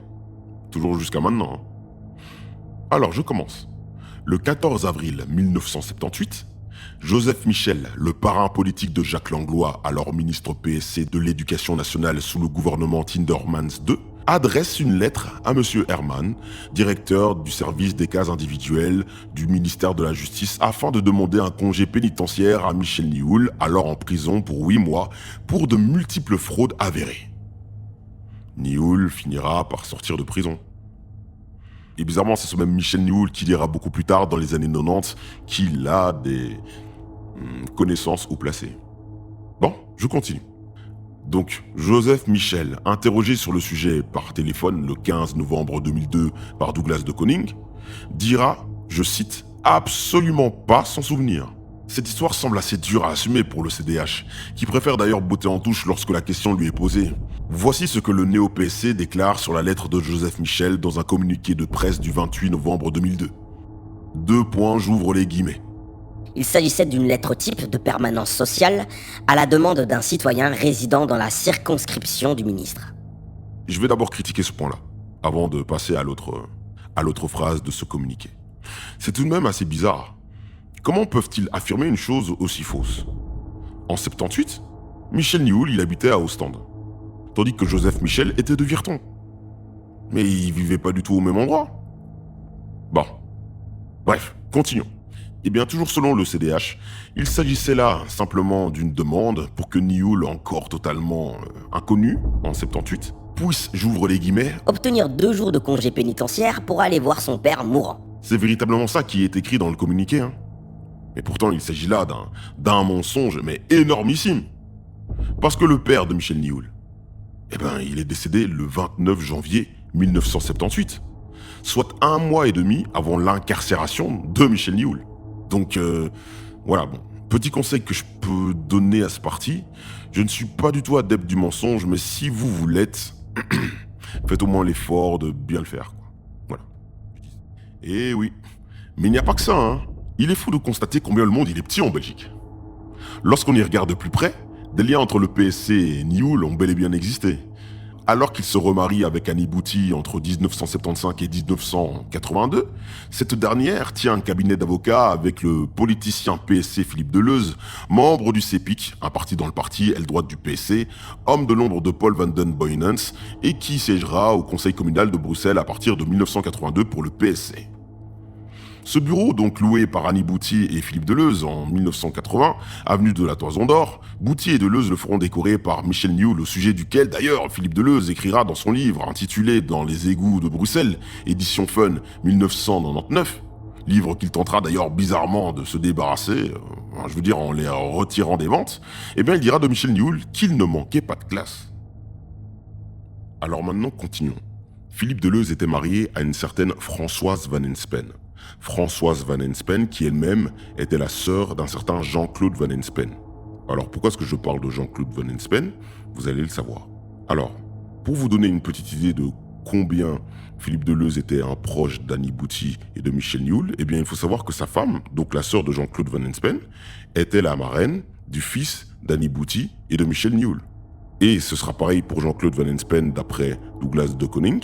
toujours jusqu'à maintenant. Alors, je commence. Le 14 avril 1978, Joseph Michel, le parrain politique de Jacques Langlois, alors ministre PSC de l'Éducation nationale sous le gouvernement Tindermans II, adresse une lettre à M. Herman, directeur du service des cas individuels du ministère de la Justice, afin de demander un congé pénitentiaire à Michel Nioul, alors en prison pour 8 mois, pour de multiples fraudes avérées. Nioul finira par sortir de prison. Et bizarrement, c'est ce même Michel Nioul qui dira beaucoup plus tard, dans les années 90, qu'il a des connaissances haut placées. Bon, je continue. Donc, Joseph Michel, interrogé sur le sujet par téléphone le 15 novembre 2002 par Douglas de Koning, dira, je cite, « absolument pas s'en souvenir ». Cette histoire semble assez dure à assumer pour le CDH, qui préfère d'ailleurs botter en touche lorsque la question lui est posée. Voici ce que le néo-PSC déclare sur la lettre de Joseph Michel dans un communiqué de presse du 28 novembre 2002. J'ouvre les guillemets. Il s'agissait d'une lettre type de permanence sociale à la demande d'un citoyen résidant dans la circonscription du ministre. Je vais d'abord critiquer ce point-là, avant de passer à l'autre phrase de ce communiqué. C'est tout de même assez bizarre. Comment peuvent-ils affirmer une chose aussi fausse? En 78, Michel Nioul, il habitait à Ostende, tandis que Joseph Michel était de Virton. Mais ils vivaient pas du tout au même endroit. Bon. Bref, continuons. Eh bien, toujours selon le CDH, il s'agissait là simplement d'une demande pour que Nioul, encore totalement inconnu, en 78, puisse, j'ouvre les guillemets, obtenir 2 jours de congé pénitentiaire pour aller voir son père mourant. C'est véritablement ça qui est écrit dans le communiqué, hein. Mais pourtant, il s'agit là d'un mensonge, mais énormissime. Parce que le père de Michel Nioul, eh ben, il est décédé le 29 janvier 1978, soit 1 mois et demi avant l'incarcération de Michel Nioul. Donc, voilà, bon. Petit conseil que je peux donner à ce parti, je ne suis pas du tout adepte du mensonge, mais si vous l'êtes, faites au moins l'effort de bien le faire, quoi. Voilà. Et oui. Mais il n'y a pas que ça, hein. Il est fou de constater combien le monde il est petit en Belgique. Lorsqu'on y regarde de plus près, des liens entre le PSC et Nioul ont bel et bien existé. Alors qu'il se remarie avec Annie Bouty entre 1975 et 1982, cette dernière tient un cabinet d'avocats avec le politicien PSC Philippe Deleuze, membre du CEPIC, un parti dans le parti aile droite du PSC, homme de l'ombre de Paul van den Boynens, et qui siégera au conseil communal de Bruxelles à partir de 1982 pour le PSC. Ce bureau, donc loué par Annie Bouty et Philippe Deleuze en 1980, avenue de la Toison d'Or, Bouty et Deleuze le feront décorer par Michel Nioul, au sujet duquel d'ailleurs Philippe Deleuze écrira dans son livre intitulé Dans les égouts de Bruxelles, édition Fun 1999, livre qu'il tentera d'ailleurs bizarrement de se débarrasser, en les retirant des ventes, eh bien il dira de Michel Nioul qu'il ne manquait pas de classe. Alors maintenant continuons. Philippe Deleuze était marié à une certaine Françoise Van Inspen. Françoise Van Inspen, qui elle-même était la sœur d'un certain Jean-Claude Van Inspen. Alors pourquoi est-ce que je parle de Jean-Claude Van Inspen? Vous allez le savoir. Alors, pour vous donner une petite idée de combien Philippe Deleuze était un proche d'Annie Bouty et de Michel Nioul, eh bien il faut savoir que sa femme, donc la sœur de Jean-Claude Van Inspen, était la marraine du fils d'Annie Bouty et de Michel Nioul. Et ce sera pareil pour Jean-Claude Van Inspen d'après Douglas de Koning,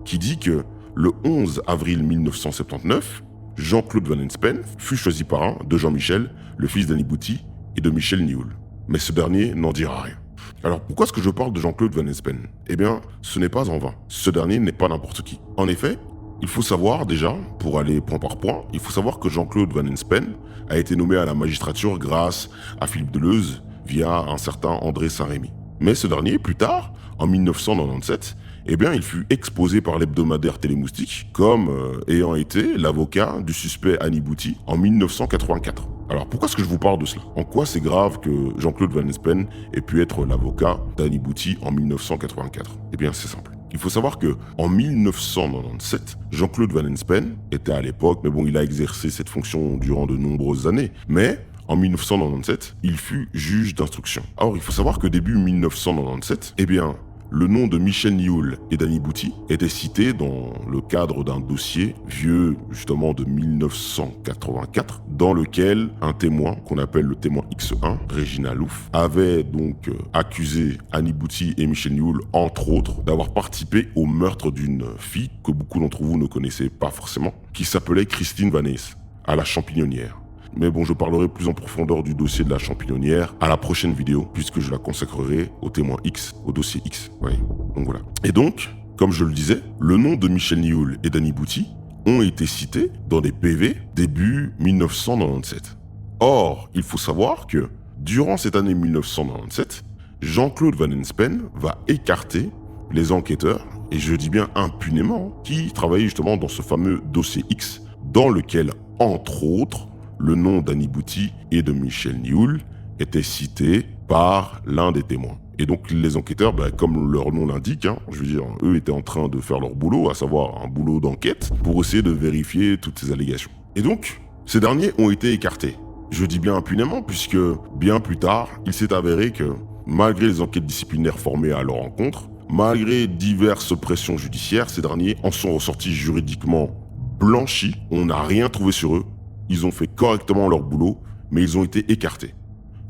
qui dit que le 11 avril 1979, Jean-Claude Van Inspen fut choisi parrain de Jean-Michel, le fils d'Annie Bouty et de Michel Nioul. Mais ce dernier n'en dira rien. Alors pourquoi est-ce que je parle de Jean-Claude Van Inspen? Eh bien, ce n'est pas en vain. Ce dernier n'est pas n'importe qui. En effet, il faut savoir déjà, pour aller point par point, il faut savoir que Jean-Claude Van Inspen a été nommé à la magistrature grâce à Philippe Deleuze via un certain André Saint-Rémy. Mais ce dernier, plus tard, en 1997, eh bien, il fut exposé par l'hebdomadaire Télémoustique comme ayant été l'avocat du suspect Hanni-Bouty en 1984. Alors pourquoi est-ce que je vous parle de cela? En quoi c'est grave que Jean-Claude Van Espen ait pu être l'avocat d'Hanni-Bouty en 1984? Eh bien c'est simple. Il faut savoir que en 1997, Jean-Claude Van Espen était à l'époque, mais bon, il a exercé cette fonction durant de nombreuses années, mais en 1997, il fut juge d'instruction. Alors il faut savoir que début 1997, eh bien, le nom de Michel Nioul et d'Hanni-Bouty était cité dans le cadre d'un dossier vieux justement de 1984, dans lequel un témoin, qu'on appelle le témoin X1, Régina Louf, avait donc accusé Hanni-Bouty et Michel Nioul, entre autres, d'avoir participé au meurtre d'une fille que beaucoup d'entre vous ne connaissaient pas forcément, qui s'appelait Christine Vanès, à la Champignonnière. Mais bon, je parlerai plus en profondeur du dossier de la Champignonnière à la prochaine vidéo, puisque je la consacrerai au témoin X, au dossier X. Oui, donc voilà. Et donc, comme je le disais, le nom de Michel Nioul et d'Hanni-Bouty ont été cités dans des PV début 1997. Or, il faut savoir que, durant cette année 1997, Jean-Claude Van Espen va écarter les enquêteurs, et je dis bien impunément, qui travaillaient justement dans ce fameux dossier X, dans lequel, entre autres, le nom d'Hanni-Bouty et de Michel Nioul était cité par l'un des témoins. Et donc les enquêteurs, comme leur nom l'indique, je veux dire, eux étaient en train de faire leur boulot, à savoir un boulot d'enquête, pour essayer de vérifier toutes ces allégations. Et donc, ces derniers ont été écartés. Je dis bien impunément, puisque bien plus tard, il s'est avéré que, malgré les enquêtes disciplinaires formées à leur encontre, malgré diverses pressions judiciaires, ces derniers en sont ressortis juridiquement blanchis. On n'a rien trouvé sur eux. Ils ont fait correctement leur boulot, mais ils ont été écartés.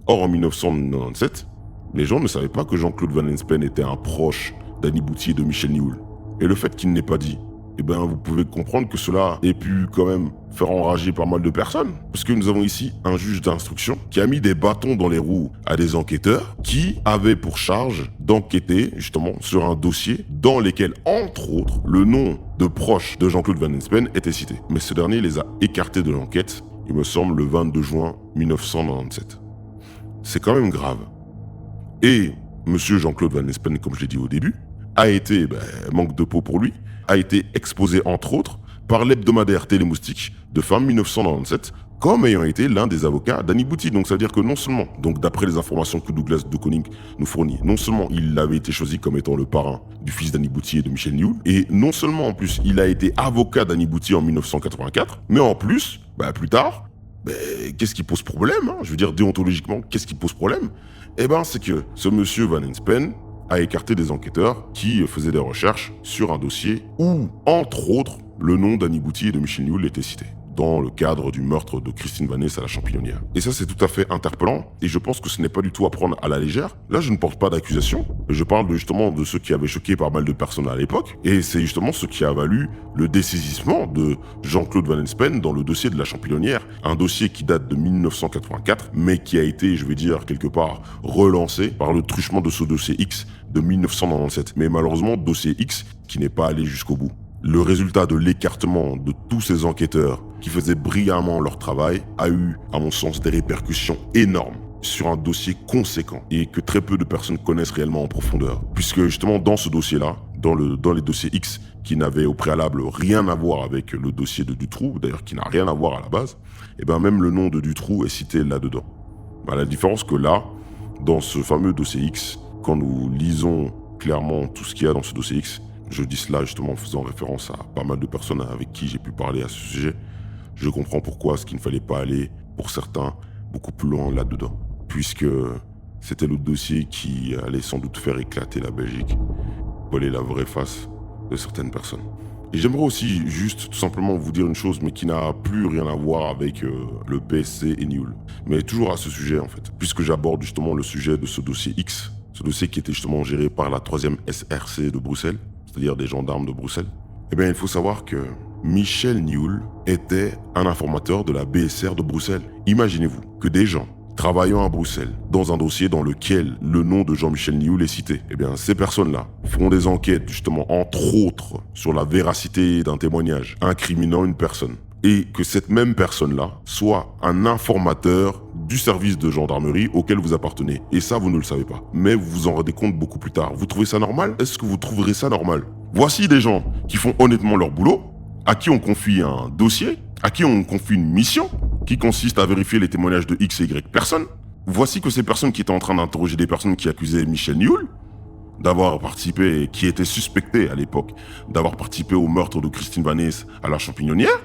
Or, en 1997, les gens ne savaient pas que Jean-Claude Van Espen était un proche d'Hanni-Bouty et de Michel Nioul. Et le fait qu'il n'ait pas dit, vous pouvez comprendre que cela ait pu quand même faire enrager pas mal de personnes. Parce que nous avons ici un juge d'instruction qui a mis des bâtons dans les roues à des enquêteurs qui avaient pour charge d'enquêter justement sur un dossier dans lequel, entre autres, le nom de proche de Jean-Claude Van Espen était cité. Mais ce dernier les a écartés de l'enquête, il me semble, le 22 juin 1997. C'est quand même grave. Et monsieur Jean-Claude Van Espen, comme je l'ai dit au début, a été, manque de peau pour lui, a été exposé entre autres par l'hebdomadaire Télémoustique de fin 1997 comme ayant été l'un des avocats d'Hanni-Bouty. Donc ça veut dire que non seulement, donc d'après les informations que Douglas de Koning nous fournit, non seulement il avait été choisi comme étant le parrain du fils d'Hanni-Bouty et de Michel Nioul, et non seulement en plus il a été avocat d'Hanni-Bouty en 1984, mais en plus, plus tard, qu'est-ce qui pose problème, Je veux dire, déontologiquement, qu'est-ce qui pose problème? C'est que ce monsieur Van Espen a écarté des enquêteurs qui faisaient des recherches sur un dossier où, entre autres, le nom d'Hanni-Bouty et de Michel Nioul était cité dans le cadre du meurtre de Christine Vanès à la Champignonnière. Et ça, c'est tout à fait interpellant, et je pense que ce n'est pas du tout à prendre à la légère. Là, je ne porte pas d'accusation, je parle justement de ce qui avait choqué pas mal de personnes à l'époque, et c'est justement ce qui a valu le dessaisissement de Jean-Claude Van Espen dans le dossier de la Champignonnière, un dossier qui date de 1984, mais qui a été, je vais dire, quelque part relancé par le truchement de ce dossier X de 1997. Mais malheureusement, dossier X qui n'est pas allé jusqu'au bout. Le résultat de l'écartement de tous ces enquêteurs qui faisaient brillamment leur travail a eu, à mon sens, des répercussions énormes sur un dossier conséquent et que très peu de personnes connaissent réellement en profondeur. Puisque justement dans ce dossier-là, dans les dossiers X qui n'avaient au préalable rien à voir avec le dossier de Dutroux, d'ailleurs qui n'a rien à voir à la base, même le nom de Dutroux est cité là-dedans. La différence que là, dans ce fameux dossier X, quand nous lisons clairement tout ce qu'il y a dans ce dossier X, je dis cela justement en faisant référence à pas mal de personnes avec qui j'ai pu parler à ce sujet. Je comprends pourquoi est-ce qu'il ne fallait pas aller, pour certains, beaucoup plus loin là-dedans. Puisque c'était le dossier qui allait sans doute faire éclater la Belgique, voler la vraie face de certaines personnes. Et j'aimerais aussi juste tout simplement vous dire une chose, mais qui n'a plus rien à voir avec le PSC et Nioul. Mais toujours à ce sujet en fait, puisque j'aborde justement le sujet de ce dossier X, ce dossier qui était justement géré par la 3e SRC de Bruxelles, c'est-à-dire des gendarmes de Bruxelles. Il faut savoir que Michel Nioul était un informateur de la BSR de Bruxelles. Imaginez-vous que des gens travaillant à Bruxelles, dans un dossier dans lequel le nom de Jean-Michel Nioul est cité, ces personnes-là font des enquêtes justement, entre autres, sur la véracité d'un témoignage incriminant une personne. Et que cette même personne-là soit un informateur du service de gendarmerie auquel vous appartenez. Et ça, vous ne le savez pas. Mais vous vous en rendez compte beaucoup plus tard. Vous trouvez ça normal? Est-ce que vous trouverez ça normal? Voici des gens qui font honnêtement leur boulot, à qui on confie un dossier, à qui on confie une mission, qui consiste à vérifier les témoignages de X et Y personnes. Voici que ces personnes qui étaient en train d'interroger des personnes qui accusaient Michel Nioul d'avoir participé, qui étaient suspectées à l'époque, d'avoir participé au meurtre de Christine Vannès à la Champignonnière,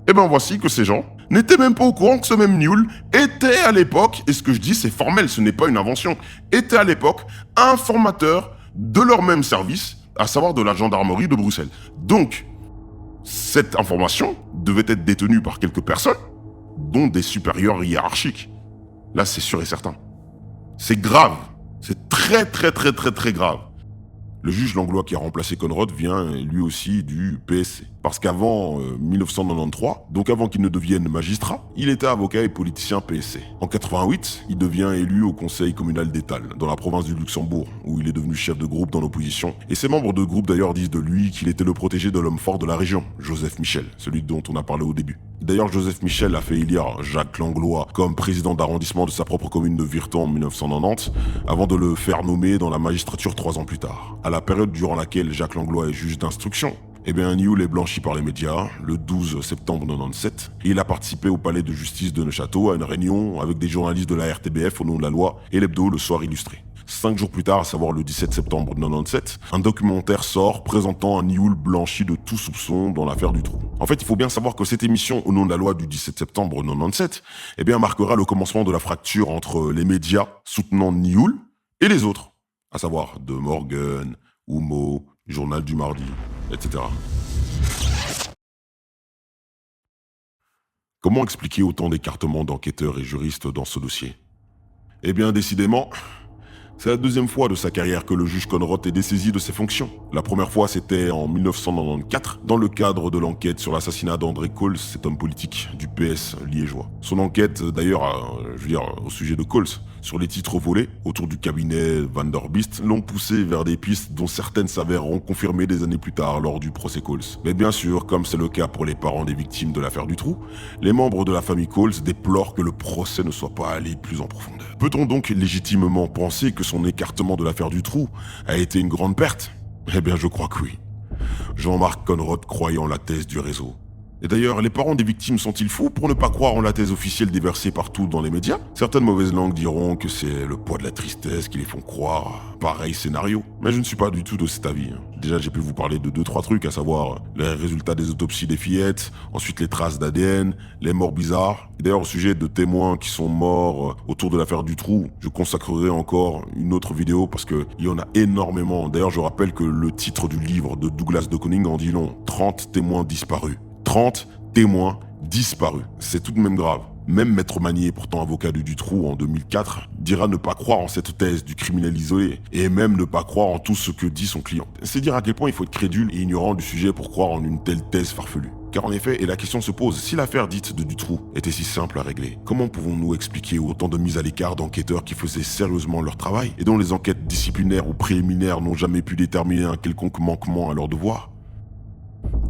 eh ben voici que ces gens n'étaient même pas au courant que ce même Nioul était à l'époque, et ce que je dis c'est formel, ce n'est pas une invention, était à l'époque informateur de leur même service, à savoir de la gendarmerie de Bruxelles. Donc, cette information devait être détenue par quelques personnes, dont des supérieurs hiérarchiques. Là, c'est sûr et certain. C'est grave. C'est très grave. Le juge Langlois qui a remplacé Conrod vient lui aussi du PSC. Parce qu'avant 1993, donc avant qu'il ne devienne magistrat, il était avocat et politicien PSC. En 88, il devient élu au conseil communal d'Étal, dans la province du Luxembourg, où il est devenu chef de groupe dans l'opposition. Et ses membres de groupe d'ailleurs disent de lui qu'il était le protégé de l'homme fort de la région, Joseph Michel, celui dont on a parlé au début. D'ailleurs, Joseph Michel a fait élire Jacques Langlois comme président d'arrondissement de sa propre commune de Virton en 1990, avant de le faire nommer dans la magistrature 3 ans plus tard. À la période durant laquelle Jacques Langlois est juge d'instruction, eh bien, Nioul est blanchi par les médias le 12 septembre 1997. Il a participé au palais de justice de Neuchâtel à une réunion avec des journalistes de la RTBF au nom de la loi et l'hebdo Le Soir Illustré. 5 jours plus tard, à savoir le 17 septembre 1997, un documentaire sort présentant un Nioul blanchi de tout soupçon dans l'affaire du trou. En fait, il faut bien savoir que cette émission au nom de la loi du 17 septembre 1997, eh bien, marquera le commencement de la fracture entre les médias soutenant Nioul et les autres, à savoir De Morgan, Oumo, Journal du Mardi, etc. Comment expliquer autant d'écartements d'enquêteurs et juristes dans ce dossier? Eh bien, décidément, c'est la deuxième fois de sa carrière que le juge Conrod est dessaisi de ses fonctions. La première fois, c'était en 1994, dans le cadre de l'enquête sur l'assassinat d'André Cols, cet homme politique du PS liégeois. Son enquête, d'ailleurs, au sujet de Cols, sur les titres volés autour du cabinet Van der Beest, l'ont poussé vers des pistes dont certaines s'avèreront confirmées des années plus tard lors du procès Cols. Mais bien sûr, comme c'est le cas pour les parents des victimes de l'affaire du trou, les membres de la famille Cols déplorent que le procès ne soit pas allé plus en profondeur. Peut-on donc légitimement penser que son écartement de l'affaire du trou a été une grande perte? Eh bien, je crois que oui. Jean-Marc Conrod croyait en la thèse du réseau. Et d'ailleurs, les parents des victimes sont-ils fous pour ne pas croire en la thèse officielle déversée partout dans les médias? Certaines mauvaises langues diront que c'est le poids de la tristesse qui les font croire pareil scénario. Mais je ne suis pas du tout de cet avis. Déjà, j'ai pu vous parler de 2-3 trucs, à savoir les résultats des autopsies des fillettes, ensuite les traces d'ADN, les morts bizarres. Et d'ailleurs, au sujet de témoins qui sont morts autour de l'affaire du trou, je consacrerai encore une autre vidéo parce qu'il y en a énormément. D'ailleurs, je rappelle que le titre du livre de Douglas de Koning en dit long. 30 témoins disparus. 30 témoins disparus. C'est tout de même grave. Même Maître Magnier, pourtant avocat du Dutroux en 2004, dira ne pas croire en cette thèse du criminel isolé, et même ne pas croire en tout ce que dit son client. C'est dire à quel point il faut être crédule et ignorant du sujet pour croire en une telle thèse farfelue. Car en effet, et la question se pose, si l'affaire dite de Dutroux était si simple à régler, comment pouvons-nous expliquer autant de mises à l'écart d'enquêteurs qui faisaient sérieusement leur travail, et dont les enquêtes disciplinaires ou préliminaires n'ont jamais pu déterminer un quelconque manquement à leur devoir?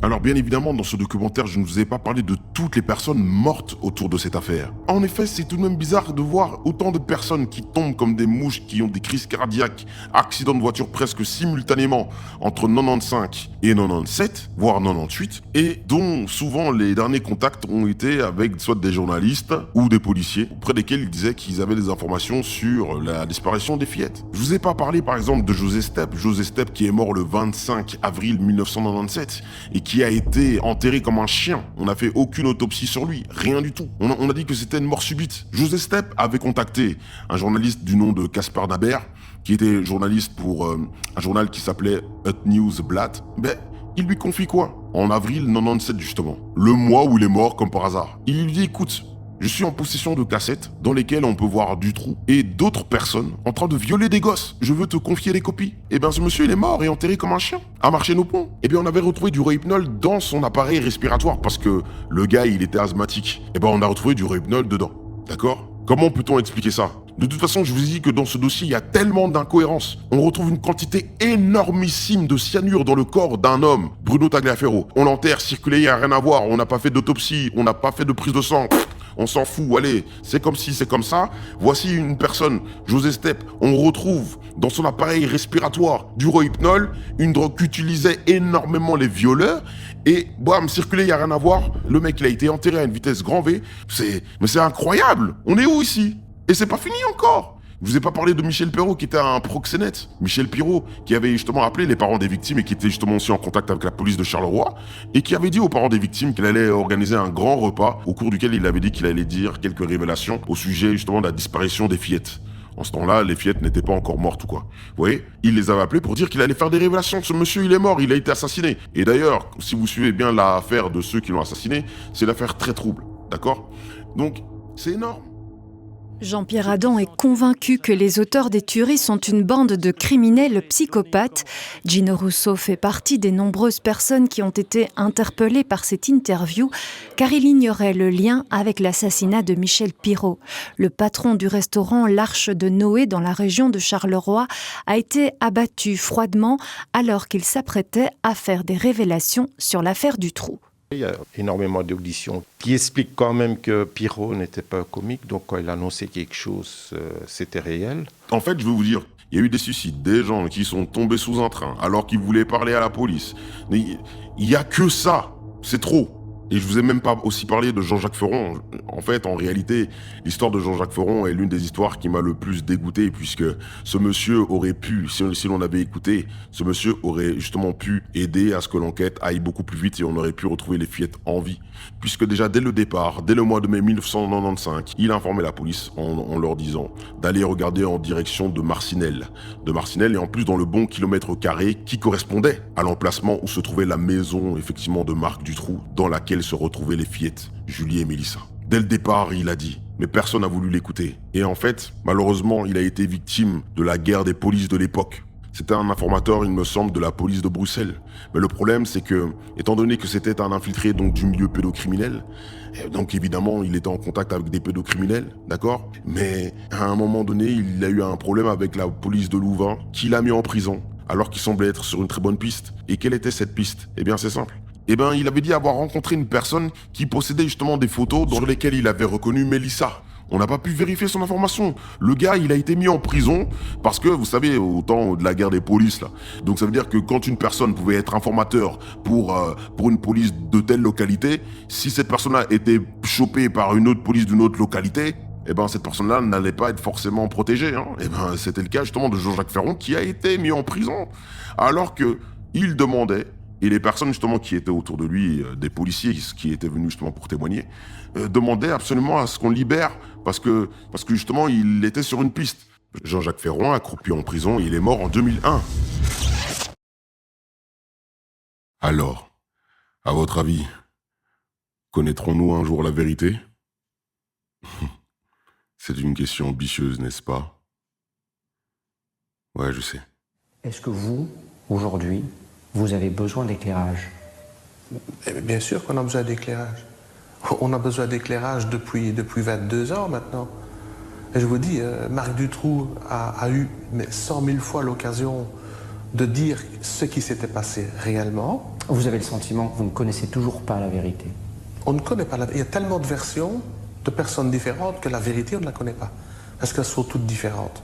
Alors bien évidemment, dans ce documentaire, je ne vous ai pas parlé de toutes les personnes mortes autour de cette affaire. En effet, c'est tout de même bizarre de voir autant de personnes qui tombent comme des mouches, qui ont des crises cardiaques, accidents de voiture presque simultanément entre 95 et 97, voire 98, et dont souvent les derniers contacts ont été avec soit des journalistes ou des policiers, auprès desquels ils disaient qu'ils avaient des informations sur la disparition des fillettes. Je vous ai pas parlé par exemple de José Stepp qui est mort le 25 avril 1997, et qui a été enterré comme un chien. On n'a fait aucune autopsie sur lui, rien du tout. On a dit que c'était une mort subite. José Stepp avait contacté un journaliste du nom de Casper Naber, qui était journaliste pour un journal qui s'appelait Het Nieuwsblad. Ben, il lui confie quoi? En avril 97 justement, le mois où il est mort comme par hasard. Il lui dit, écoute, je suis en possession de cassettes dans lesquelles on peut voir Dutroux et d'autres personnes en train de violer des gosses. Je veux te confier les copies. Eh bien, ce monsieur, il est mort et enterré comme un chien, à Marchais-nos-Ponts. Eh bien, on avait retrouvé du Rohypnol dans son appareil respiratoire parce que le gars, il était asthmatique. Eh bien, on a retrouvé du Rohypnol dedans. D'accord? Comment peut-on expliquer ça? De toute façon, je vous ai dit que dans ce dossier, il y a tellement d'incohérences. On retrouve une quantité énormissime de cyanure dans le corps d'un homme, Bruno Tagliaferro. On l'enterre, circulé, il n'y a rien à voir. On n'a pas fait d'autopsie, on n'a pas fait de prise de sang. on s'en fout, allez, c'est comme si, c'est comme ça. Voici une personne, José Stepp, on retrouve dans son appareil respiratoire du rohypnol, une drogue qu'utilisaient énormément les violeurs, et bam, circuler, il n'y a rien à voir. Le mec, il a été enterré à une vitesse grand V. Mais c'est incroyable. On est où ici? Et c'est pas fini encore. Je vous ai pas parlé de Michel Pirot qui était un proxénète. Michel Pirot qui avait justement appelé les parents des victimes et qui était justement aussi en contact avec la police de Charleroi et qui avait dit aux parents des victimes qu'il allait organiser un grand repas au cours duquel il avait dit qu'il allait dire quelques révélations au sujet justement de la disparition des fillettes. En ce temps-là, les fillettes n'étaient pas encore mortes ou quoi. Vous voyez, il les avait appelés pour dire qu'il allait faire des révélations. Ce monsieur, il est mort, il a été assassiné. Et d'ailleurs, si vous suivez bien l'affaire de ceux qui l'ont assassiné, c'est une affaire très trouble, d'accord? Donc, c'est énorme. Jean-Pierre Adam est convaincu que les auteurs des tueries sont une bande de criminels psychopathes. Gino Russo fait partie des nombreuses personnes qui ont été interpellées par cette interview, car il ignorait le lien avec l'assassinat de Michel Pirot. Le patron du restaurant L'Arche de Noé dans la région de Charleroi a été abattu froidement alors qu'il s'apprêtait à faire des révélations sur l'affaire du trou. Il y a énormément d'auditions qui expliquent quand même que Pirot n'était pas un comique, donc quand il annonçait quelque chose, c'était réel. En fait, je veux vous dire, il y a eu des suicides, des gens qui sont tombés sous un train alors qu'ils voulaient parler à la police. Mais il n'y a que ça, c'est trop. Et je vous ai même pas aussi parlé de Jean-Jacques Ferron. En fait, en réalité, l'histoire de Jean-Jacques Ferron est l'une des histoires qui m'a le plus dégoûté, puisque ce monsieur aurait pu, si l'on avait écouté, ce monsieur aurait justement pu aider à ce que l'enquête aille beaucoup plus vite et on aurait pu retrouver les fillettes en vie. Puisque déjà dès le départ, dès le mois de mai 1995, il a informé la police en leur disant d'aller regarder en direction de Marcinelle. De Marcinelle et en plus dans le bon kilomètre carré qui correspondait à l'emplacement où se trouvait la maison effectivement de Marc Dutroux, dans laquelle se retrouvaient les fillettes, Julie et Mélissa. Dès le départ, il a dit, mais personne n'a voulu l'écouter. Et en fait, malheureusement, il a été victime de la guerre des polices de l'époque. C'était un informateur, il me semble, de la police de Bruxelles. Mais le problème, c'est que, étant donné que c'était un infiltré donc du milieu pédocriminel, donc évidemment, il était en contact avec des pédocriminels, d'accord? Mais à un moment donné, il a eu un problème avec la police de Louvain, qui l'a mis en prison, alors qu'il semblait être sur une très bonne piste. Et quelle était cette piste? Eh bien, c'est simple. Eh bien, il avait dit avoir rencontré une personne qui possédait justement des photos sur lesquelles il avait reconnu Mélissa. On n'a pas pu vérifier son information. Le gars, il a été mis en prison parce que, vous savez, au temps de la guerre des polices, là. Donc ça veut dire que quand une personne pouvait être informateur pour une police de telle localité, si cette personne-là était chopée par une autre police d'une autre localité, eh ben cette personne-là n'allait pas être forcément protégée. Hein. Eh ben c'était le cas justement de Jean-Jacques Ferron qui a été mis en prison alors que il demandait. Et les personnes justement qui étaient autour de lui, des policiers qui étaient venus justement pour témoigner, demandaient absolument à ce qu'on le libère parce que justement il était sur une piste. Jean-Jacques Ferron a croupi en prison et il est mort en 2001. Alors, à votre avis, connaîtrons-nous un jour la vérité? C'est une question ambitieuse, n'est-ce pas? Ouais, je sais. Est-ce que vous, aujourd'hui, vous avez besoin d'éclairage? Bien sûr qu'on a besoin d'éclairage. On a besoin d'éclairage depuis 22 ans maintenant. Et je vous dis, Marc Dutroux a eu 100 000 fois l'occasion de dire ce qui s'était passé réellement. Vous avez le sentiment que vous ne connaissez toujours pas la vérité? On ne connaît pas la vérité. Il y a tellement de versions de personnes différentes que la vérité, on ne la connaît pas. Parce qu'elles sont toutes différentes.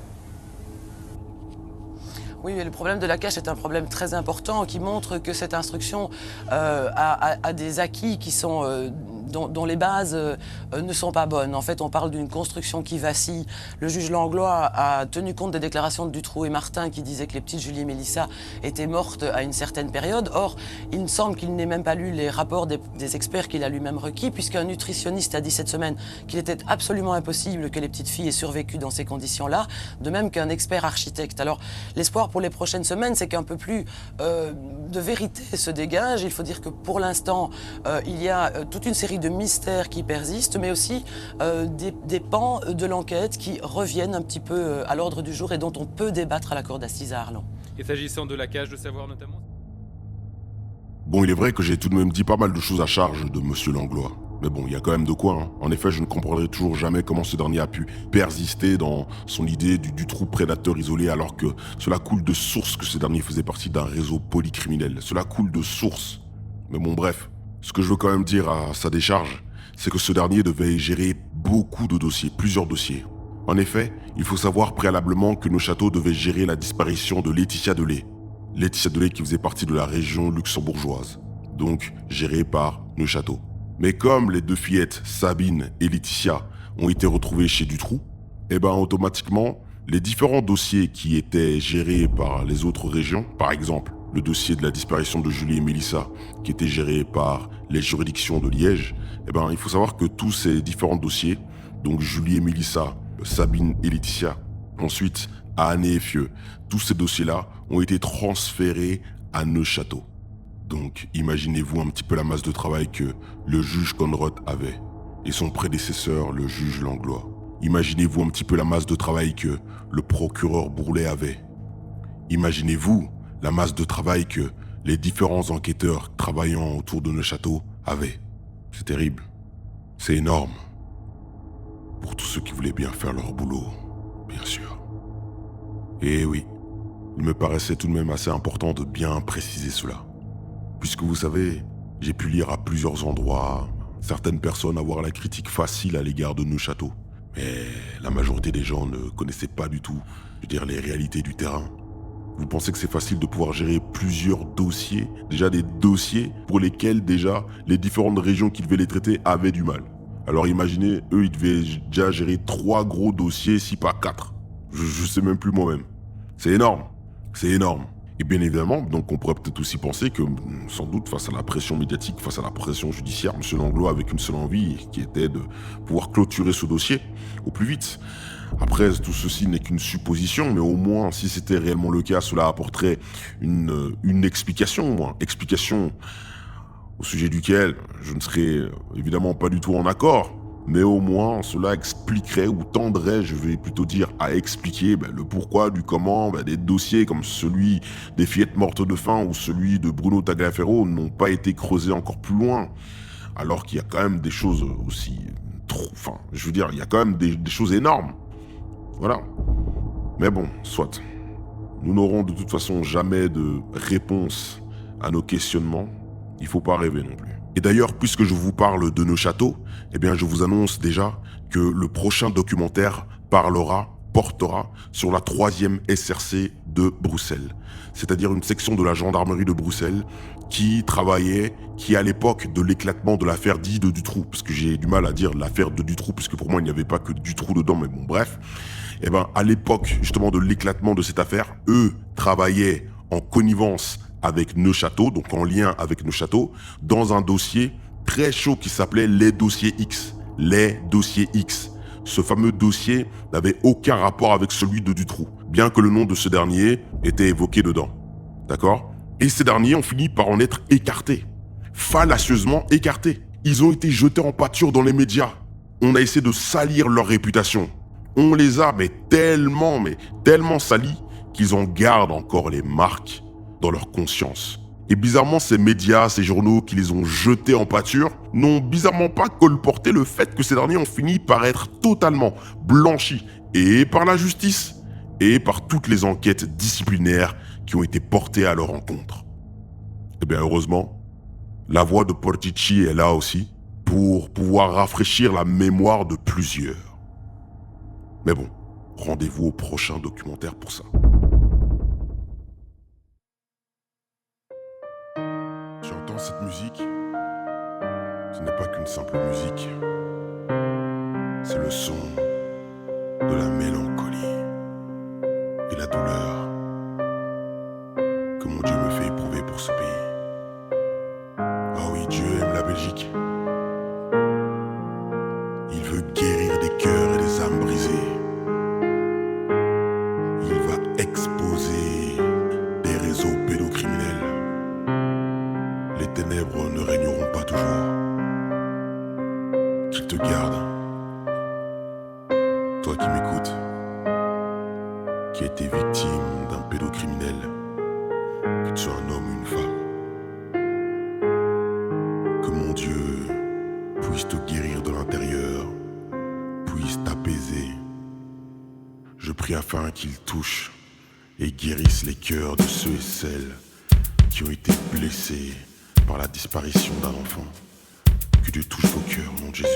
Oui, mais le problème de la cache est un problème très important qui montre que cette instruction a des acquis qui sont, dont les bases ne sont pas bonnes. En fait, on parle d'une construction qui vacille. Le juge Langlois a tenu compte des déclarations de Dutroux et Martin qui disaient que les petites Julie et Mélissa étaient mortes à une certaine période. Or, il me semble qu'il n'ait même pas lu les rapports des experts qu'il a lui-même requis, puisqu'un nutritionniste a dit cette semaine qu'il était absolument impossible que les petites filles aient survécu dans ces conditions-là, de même qu'un expert architecte. Alors, l'espoir pour les prochaines semaines, c'est qu'un peu plus de vérité se dégage. Il faut dire que pour l'instant, il y a toute une série de mystères qui persistent, mais aussi des pans de l'enquête qui reviennent un petit peu à l'ordre du jour et dont on peut débattre à la cour d'assises à Arlon. Et s'agissant de la cage de savoir notamment... Bon, il est vrai que j'ai tout de même dit pas mal de choses à charge de Monsieur Langlois. Mais bon, il y a quand même de quoi. Hein. En effet, je ne comprendrai toujours jamais comment ce dernier a pu persister dans son idée du trou prédateur isolé alors que cela coule de source que ce dernier faisait partie d'un réseau polycriminel. Cela coule de source. Mais bon, bref. Ce que je veux quand même dire à sa décharge, c'est que ce dernier devait gérer beaucoup de dossiers, plusieurs dossiers. En effet, il faut savoir préalablement que Neuchâteau devait gérer la disparition de Laetitia Delay. Laetitia Delay qui faisait partie de la région luxembourgeoise, donc gérée par Neuchâteau. Mais comme les deux fillettes, Sabine et Laetitia, ont été retrouvées chez Dutroux, automatiquement, les différents dossiers qui étaient gérés par les autres régions, par exemple, le dossier de la disparition de Julie et Mélissa, qui était géré par les juridictions de Liège, il faut savoir que tous ces différents dossiers, donc Julie et Mélissa, Sabine et Laetitia, ensuite Anne et Fieux, tous ces dossiers-là ont été transférés à Neuchâteau. Donc imaginez-vous un petit peu la masse de travail que le juge Conrad avait et son prédécesseur, le juge Langlois. Imaginez-vous un petit peu la masse de travail que le procureur Bourlet avait. Imaginez-vous la masse de travail que les différents enquêteurs travaillant autour de Neuchâteau avaient. C'est terrible. C'est énorme. Pour tous ceux qui voulaient bien faire leur boulot, bien sûr. Et oui, il me paraissait tout de même assez important de bien préciser cela. Puisque vous savez, j'ai pu lire à plusieurs endroits certaines personnes avoir la critique facile à l'égard de Neuchâteau. Mais la majorité des gens ne connaissaient pas du tout, les réalités du terrain. Vous pensez que c'est facile de pouvoir gérer plusieurs dossiers, déjà des dossiers pour lesquels déjà les différentes régions qui devaient les traiter avaient du mal. Alors imaginez, eux ils devaient déjà gérer 3 gros dossiers, si pas 4. Je sais même plus moi-même. C'est énorme, c'est énorme. Et bien évidemment, donc on pourrait peut-être aussi penser que, sans doute, face à la pression médiatique, face à la pression judiciaire, M. Langlois avait une seule envie, qui était de pouvoir clôturer ce dossier au plus vite. Après, tout ceci n'est qu'une supposition, mais au moins, si c'était réellement le cas, cela apporterait une explication, au moins. Explication au sujet duquel je ne serais évidemment pas du tout en accord, mais au moins cela expliquerait ou tendrait, je vais plutôt dire, à expliquer le pourquoi du comment des dossiers comme celui des fillettes mortes de faim ou celui de Bruno Tagliaferro n'ont pas été creusés encore plus loin, alors qu'il y a quand même des choses aussi il y a quand même des choses énormes. Voilà. Mais bon, soit. Nous n'aurons de toute façon jamais de réponse à nos questionnements. Il ne faut pas rêver non plus. Et d'ailleurs, puisque je vous parle de Neuchâteau, je vous annonce déjà que le prochain documentaire portera sur la 3e SRC de Bruxelles. C'est-à-dire une section de la gendarmerie de Bruxelles qui à l'époque de l'éclatement de l'affaire dite de Dutroux, parce que j'ai du mal à dire l'affaire de Dutroux, puisque pour moi il n'y avait pas que Dutroux dedans, mais bon bref. À l'époque justement de l'éclatement de cette affaire, eux travaillaient en connivence avec Neuchâteau, donc en lien avec Neuchâteau, dans un dossier très chaud qui s'appelait les dossiers X. Les dossiers X. Ce fameux dossier n'avait aucun rapport avec celui de Dutroux, bien que le nom de ce dernier était évoqué dedans. D'accord ? Et ces derniers ont fini par en être écartés. Fallacieusement écartés. Ils ont été jetés en pâture dans les médias. On a essayé de salir leur réputation. On les a tellement salis qu'ils en gardent encore les marques dans leur conscience. Et bizarrement, ces médias, ces journaux qui les ont jetés en pâture n'ont bizarrement pas colporté le fait que ces derniers ont fini par être totalement blanchis, et par la justice, et par toutes les enquêtes disciplinaires qui ont été portées à leur encontre. Heureusement, la voix de Portici est là aussi pour pouvoir rafraîchir la mémoire de plusieurs. Mais bon, rendez-vous au prochain documentaire pour ça. Tu entends cette musique ? Ce n'est pas qu'une simple musique. C'est le son de la mélancolie et la douleur que mon Dieu me fait éprouver pour ce pays. Ah oui, Dieu aime la Belgique. Il veut guérir des cœurs et des âmes brisées. Il va exposer des réseaux pédocriminels. Les ténèbres ne régneront pas toujours. Qu'il te garde. Toi qui m'écoutes, qui a été victime d'un pédocriminel, que tu sois un homme ou une femme, que mon Dieu puisse te guérir de l'intérieur, puisse t'apaiser. Je prie afin qu'il touche et guérisse les cœurs de ceux et celles qui ont été blessés par la disparition d'un enfant. Que Dieu touche vos cœurs, mon Jésus.